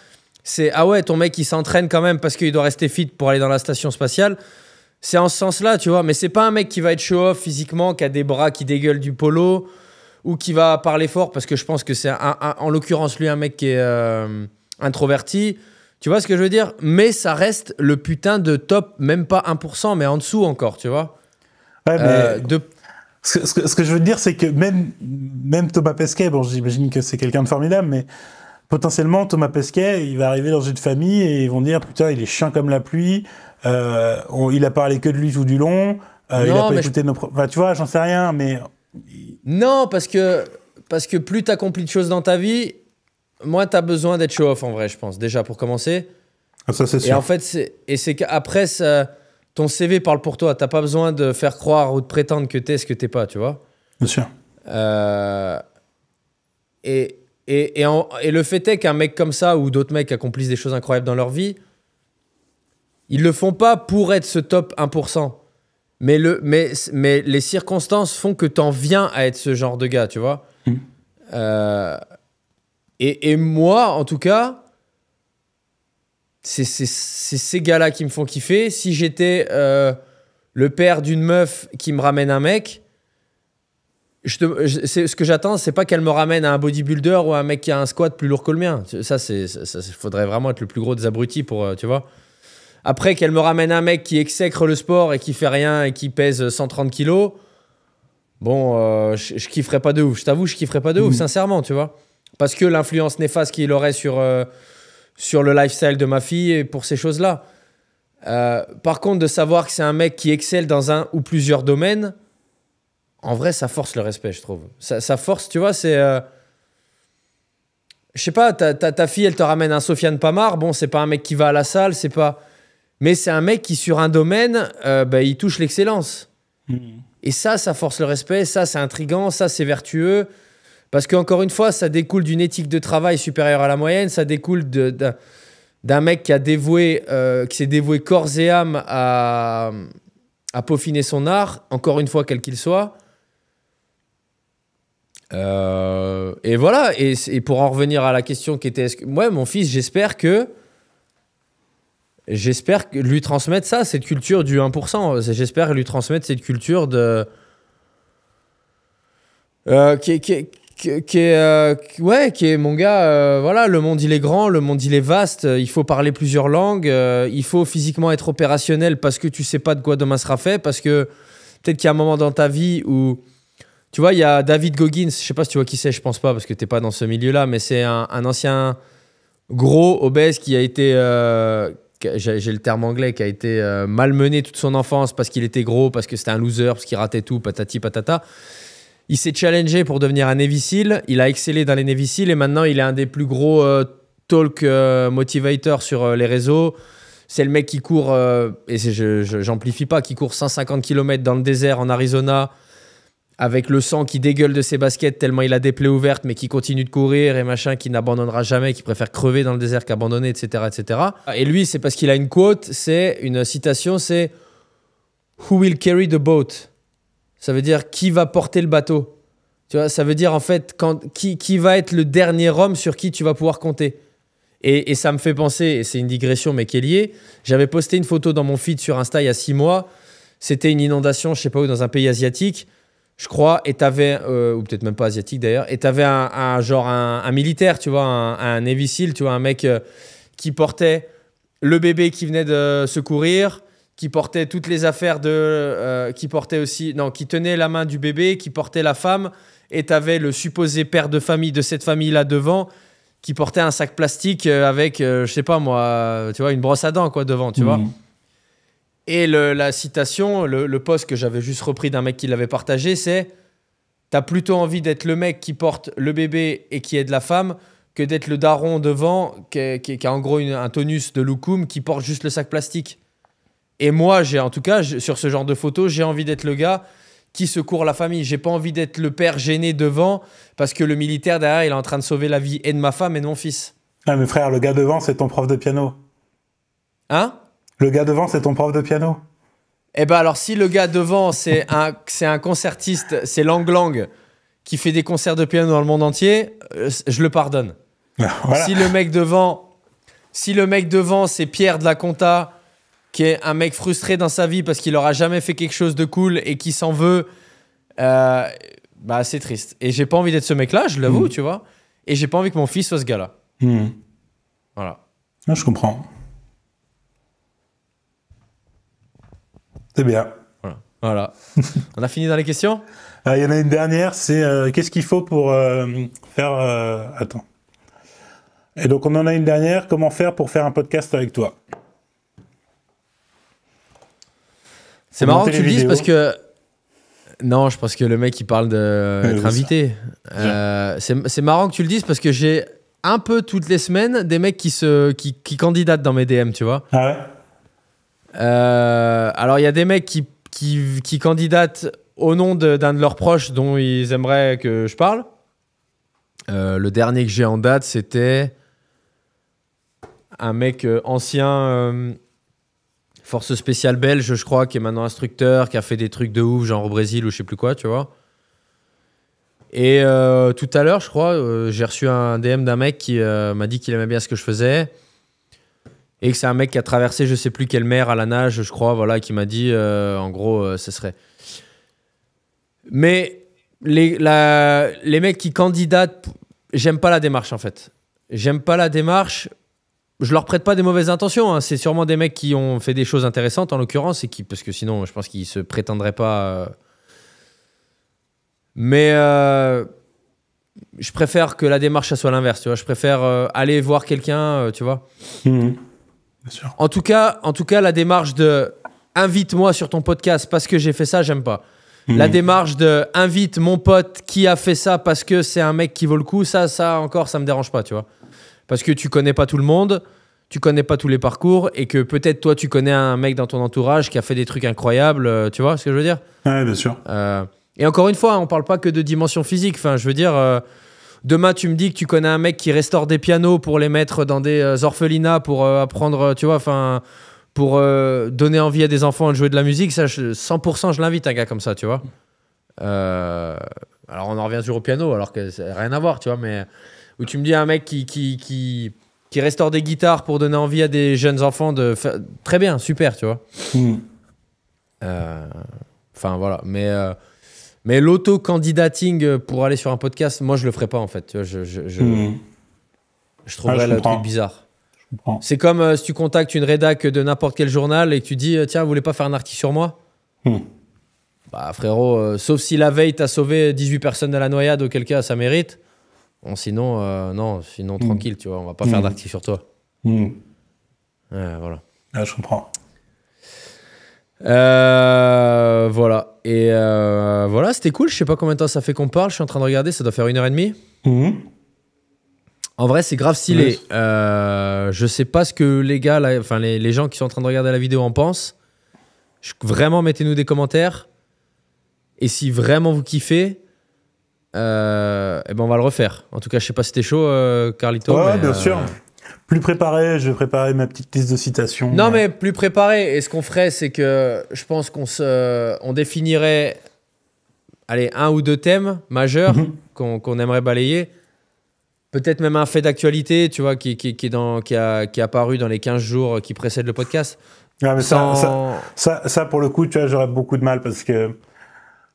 C'est ah ouais, ton mec, il s'entraîne quand même parce qu'il doit rester fit pour aller dans la station spatiale. C'est en ce sens-là, tu vois. Mais c'est pas un mec qui va être show-off physiquement, qui a des bras qui dégueulent du polo ou qui va parler fort parce que je pense que c'est en l'occurrence, lui, un mec qui est introverti. Tu vois ce que je veux dire? Mais ça reste le putain de top, même pas 1%, mais en dessous encore, tu vois. Ouais, mais ce que je veux dire, c'est que même Thomas Pesquet, bon, j'imagine que c'est quelqu'un de formidable, mais potentiellement, Thomas Pesquet, il va arriver dans une famille et ils vont dire, putain, il est chiant comme la pluie, il a parlé que de lui tout du long, il a pas écouté nos... Enfin, tu vois, j'en sais rien, mais... Non, parce que plus t'accomplis de choses dans ta vie, moins t'as besoin d'être show-off en vrai, je pense, déjà pour commencer. Ah, ça, c'est sûr. Et en fait, c'est qu'après, ton CV parle pour toi. T'as pas besoin de faire croire ou de prétendre que t'es ce que t'es pas, tu vois. Bien sûr. Et le fait est qu'un mec comme ça ou d'autres mecs accomplissent des choses incroyables dans leur vie, ils le font pas pour être ce top 1%. Mais les circonstances font que t'en viens à être ce genre de gars, tu vois. Et moi, en tout cas, c'est ces gars-là qui me font kiffer. Si j'étais le père d'une meuf qui me ramène un mec, ce que j'attends, c'est pas qu'elle me ramène à un bodybuilder ou à un mec qui a un squat plus lourd que le mien. Ça, faudrait vraiment être le plus gros des abrutis pour, tu vois. Après, qu'elle me ramène un mec qui exècre le sport et qui fait rien et qui pèse 130 kilos, bon, je kifferais pas de ouf. Je t'avoue, je kifferais pas de ouf, sincèrement, tu vois. Parce que l'influence néfaste qu'il aurait sur le lifestyle de ma fille et pour ces choses-là. Par contre, de savoir que c'est un mec qui excelle dans un ou plusieurs domaines, en vrai, ça force le respect, je trouve. Ça force, tu vois, c'est... je sais pas, ta fille, elle te ramène un Sofiane Pamar. Bon, c'est pas un mec qui va à la salle, c'est pas... Mais c'est un mec qui, sur un domaine, il touche l'excellence. Et ça force le respect, ça, c'est intriguant, ça, c'est vertueux. Parce qu'encore une fois, ça découle d'une éthique de travail supérieure à la moyenne, ça découle d'un mec qui s'est dévoué corps et âme à peaufiner son art, encore une fois, quel qu'il soit. Et voilà, et pour en revenir à la question qui était... Ouais, mon fils, j'espère que lui transmettre ça, cette culture du 1%. J'espère lui transmettre cette culture de... qui est mon gars, voilà, le monde il est grand, le monde il est vaste, il faut parler plusieurs langues, il faut physiquement être opérationnel parce que tu sais pas de quoi demain sera fait, parce que peut-être qu'il y a un moment dans ta vie où Tu vois, il y a David Goggins, je sais pas si tu vois qui c'est, je pense pas parce que t'es pas dans ce milieu-là, mais c'est un ancien gros obèse qui a été, j'ai le terme anglais, qui a été malmené toute son enfance parce qu'il était gros, parce que c'était un loser, parce qu'il ratait tout, patati patata. Il s'est challengé pour devenir un Navy SEAL, il a excellé dans les Navy SEAL et maintenant il est un des plus gros talk motivators sur les réseaux. C'est le mec qui court, et j'amplifie pas, qui court 150 km dans le désert en Arizona avec le sang qui dégueule de ses baskets tellement il a des plaies ouvertes, mais qui continue de courir et machin, qui n'abandonnera jamais, qui préfère crever dans le désert qu'abandonner, etc., etc. Et lui, c'est parce qu'il a une quote, c'est une citation, c'est « Who will carry the boat ?» Ça veut dire « Qui va porter le bateau ?» Tu vois, ça veut dire en fait qui va être le dernier homme sur qui tu vas pouvoir compter. Et ça me fait penser, et c'est une digression mais qui est liée, j'avais posté une photo dans mon feed sur Insta il y a 6 mois, c'était une inondation, je sais pas où, dans un pays asiatique, je crois, et t'avais, ou peut-être même pas asiatique d'ailleurs, et t'avais un militaire, tu vois, un Navy SEAL, tu vois, un mec qui portait le bébé qui venait de secourir, qui portait toutes les affaires qui portait aussi, non, qui tenait la main du bébé, qui portait la femme, et t'avais le supposé père de famille de cette famille-là devant, qui portait un sac plastique avec, je sais pas moi, tu vois, une brosse à dents quoi devant, tu vois. Et la citation, le post que j'avais juste repris d'un mec qui l'avait partagé, c'est « T'as plutôt envie d'être le mec qui porte le bébé et qui aide la femme que d'être le daron devant qui a en gros un tonus de loukoum qui porte juste le sac plastique. » Et moi, en tout cas, sur ce genre de photo, j'ai envie d'être le gars qui secourt la famille. J'ai pas envie d'être le père gêné devant parce que le militaire derrière, il est en train de sauver la vie et de ma femme et de mon fils. Ah mais frère, le gars devant, c'est ton prof de piano. Hein? Le gars devant, c'est ton prof de piano. Eh ben alors, si le gars devant, c'est un concertiste, c'est Lang Lang, qui fait des concerts de piano dans le monde entier, je le pardonne. Voilà. Si le mec devant, c'est Pierre de la Conta, qui est un mec frustré dans sa vie parce qu'il aura jamais fait quelque chose de cool et qui s'en veut, bah c'est triste. Et j'ai pas envie d'être ce mec-là, je l'avoue, tu vois. Et j'ai pas envie que mon fils soit ce gars-là. Voilà. Ah, je comprends. C'est bien. Voilà. On a fini dans les questions ? Il y en a une dernière, c'est qu'est-ce qu'il faut pour faire... Attends. Et donc on en a une dernière, comment faire pour faire un podcast avec toi ? C'est marrant que tu le dises parce que... Non, je pense que le mec il parle d'être invité. C'est marrant que tu le dises parce que j'ai un peu toutes les semaines des mecs qui candidatent dans mes DM, tu vois. Ah ouais ? Alors il y a des mecs qui candidatent au nom d'un de leurs proches dont ils aimeraient que je parle. Le dernier que j'ai en date, c'était un mec ancien force spéciale belge, je crois, qui est maintenant instructeur, qui a fait des trucs de ouf, genre au Brésil ou je sais plus quoi, tu vois. Et tout à l'heure, je crois, j'ai reçu un DM d'un mec qui m'a dit qu'il aimait bien ce que je faisais. Et que c'est un mec qui a traversé je sais plus quelle mer à la nage, je crois, voilà, qui m'a dit, en gros, ce serait... Mais les mecs qui candidatent, j'aime pas la démarche, en fait. J'aime pas la démarche. Je leur prête pas des mauvaises intentions, hein. C'est sûrement des mecs qui ont fait des choses intéressantes, en l'occurrence, parce que sinon, je pense qu'ils se prétendraient pas... Mais je préfère que la démarche, ça soit l'inverse, tu vois. Je préfère aller voir quelqu'un, tu vois. Bien sûr. En tout cas, la démarche de invite-moi sur ton podcast parce que j'ai fait ça, j'aime pas. La démarche de invite mon pote qui a fait ça parce que c'est un mec qui vaut le coup, ça encore, ça me dérange pas, tu vois. Parce que tu connais pas tout le monde, tu connais pas tous les parcours et que peut-être toi, tu connais un mec dans ton entourage qui a fait des trucs incroyables, tu vois ce que je veux dire ? Ouais, bien sûr. Et encore une fois, on parle pas que de dimension physique. Enfin, je veux dire... Demain, tu me dis que tu connais un mec qui restaure des pianos pour les mettre dans des orphelinats pour apprendre, tu vois, enfin, pour donner envie à des enfants de jouer de la musique. Ça, 100%, je l'invite, un gars comme ça, tu vois. Alors, on en revient toujours au piano, alors que ça n'a rien à voir, tu vois, mais où tu me dis un mec qui restaure des guitares pour donner envie à des jeunes enfants de faire... Très bien, super, tu vois. Enfin, voilà, mais l'auto-candidating pour aller sur un podcast, moi, je le ferais pas, en fait. Tu vois, je trouverais le truc bizarre. C'est comme si tu contactes une rédac de n'importe quel journal et que tu dis « Tiens, vous voulez pas faire un article sur moi ?» Bah frérot, sauf si la veille t'as sauvé 18 personnes de la noyade, auquel cas ça mérite. Bon, sinon, non, sinon tranquille, tu vois, on va pas faire d'article sur toi. Voilà. Ah, je comprends. Voilà. Et voilà, c'était cool. Je sais pas combien de temps ça fait qu'on parle. Je suis en train de regarder, ça doit faire 1h30. En vrai, c'est grave stylé. Je sais pas ce que les gars, enfin les gens qui sont en train de regarder la vidéo en pensent. Vraiment, mettez-nous des commentaires. Et si vraiment vous kiffez, eh ben on va le refaire. En tout cas, je sais pas si t'es chaud, Carlito. Ouais, bien sûr. Plus préparé, je vais préparer ma petite liste de citations. Non, mais plus préparé. Et ce qu'on ferait, c'est que je pense on définirait, allez, 1 ou 2 thèmes majeurs qu'on aimerait balayer. Peut-être même un fait d'actualité, tu vois, qui est apparu dans les 15 jours qui précèdent le podcast. Ouais, mais ça, pour le coup, tu vois, j'aurais beaucoup de mal parce que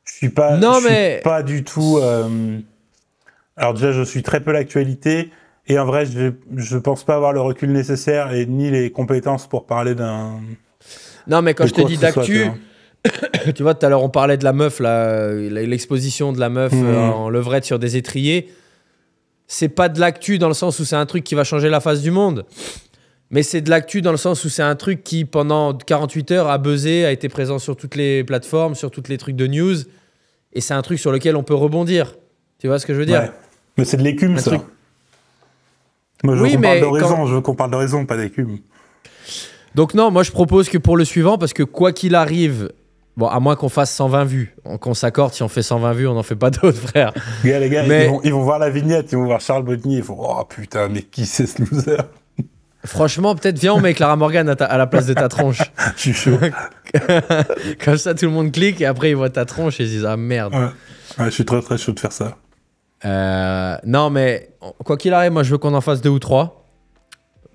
je suis pas pas du tout... Alors déjà, je suis très peu l'actualité et en vrai, je pense pas avoir le recul nécessaire et ni les compétences pour parler d'un... Non, mais quand je te dis d'actu, tu vois, tout à l'heure, on parlait de la meuf, l'exposition de la meuf en levrette sur des étriers. C'est pas de l'actu dans le sens où c'est un truc qui va changer la face du monde. Mais c'est de l'actu dans le sens où c'est un truc qui, pendant 48 heures, a buzzé, a été présent sur toutes les plateformes, sur tous les trucs de news. Et c'est un truc sur lequel on peut rebondir. Tu vois ce que je veux dire? Ouais. Mais c'est de l'écume, ça. Moi, je veux qu'on parle de raison, pas d'écume. Donc non, moi, je propose que pour le suivant, parce que quoi qu'il arrive, bon, à moins qu'on fasse 120 vues, qu'on s'accorde, si on fait 120 vues, on n'en fait pas d'autres, frère. Les gars, ils vont voir la vignette, ils vont voir Charles Bodny, ils font « Oh putain, mais qui c'est ce loser ?» Franchement, peut-être viens, on met Clara Morgan à la place de ta tronche. Je suis chaud. Comme ça, tout le monde clique et après, ils voient ta tronche et ils disent « Ah merde !» Ouais, je suis très très chaud de faire ça. Non, mais quoi qu'il arrive, moi, je veux qu'on en fasse 2 ou 3.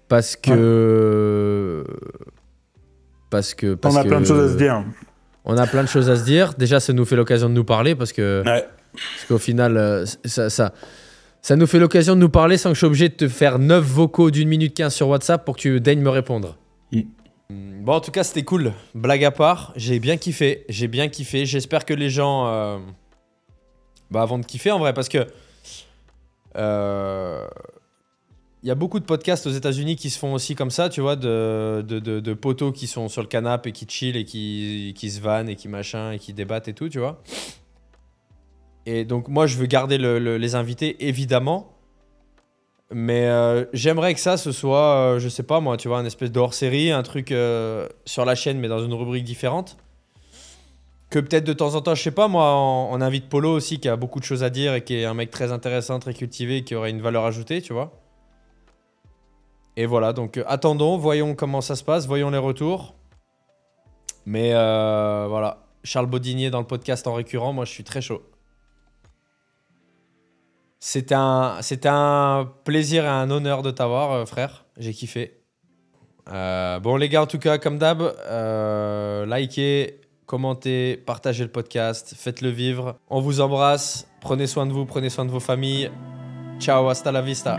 Parce que... On a plein de choses à se dire. On a plein de choses à se dire. Déjà, ça nous fait l'occasion de nous parler parce qu'au final, ça nous fait l'occasion de nous parler sans que je sois obligé de te faire 9 vocaux d'1 minute 15 sur WhatsApp pour que tu daignes me répondre. Bon, en tout cas, c'était cool. Blague à part, j'ai bien kiffé. J'espère que les gens vont te kiffer en vrai parce que y a beaucoup de podcasts aux États-Unis qui se font aussi comme ça, tu vois, de potos qui sont sur le canapé et qui chill et qui se vannent et qui machin et qui débattent et tout, tu vois. Et donc, moi, je veux garder les invités, évidemment. Mais j'aimerais que ça, ce soit, je sais pas moi, tu vois, une espèce de hors-série, un truc sur la chaîne, mais dans une rubrique différente. Que peut-être de temps en temps, je sais pas moi, on invite Polo aussi, qui a beaucoup de choses à dire et qui est un mec très intéressant, très cultivé, qui aurait une valeur ajoutée, tu vois. Et voilà, donc attendons, voyons comment ça se passe, voyons les retours. Mais voilà, Charles Bodinier dans le podcast en récurrent, moi je suis très chaud. C'était un plaisir et un honneur de t'avoir, frère. J'ai kiffé. Bon, les gars, en tout cas, comme d'hab, likez, commentez, partagez le podcast, faites-le vivre. On vous embrasse. Prenez soin de vous, prenez soin de vos familles. Ciao, hasta la vista.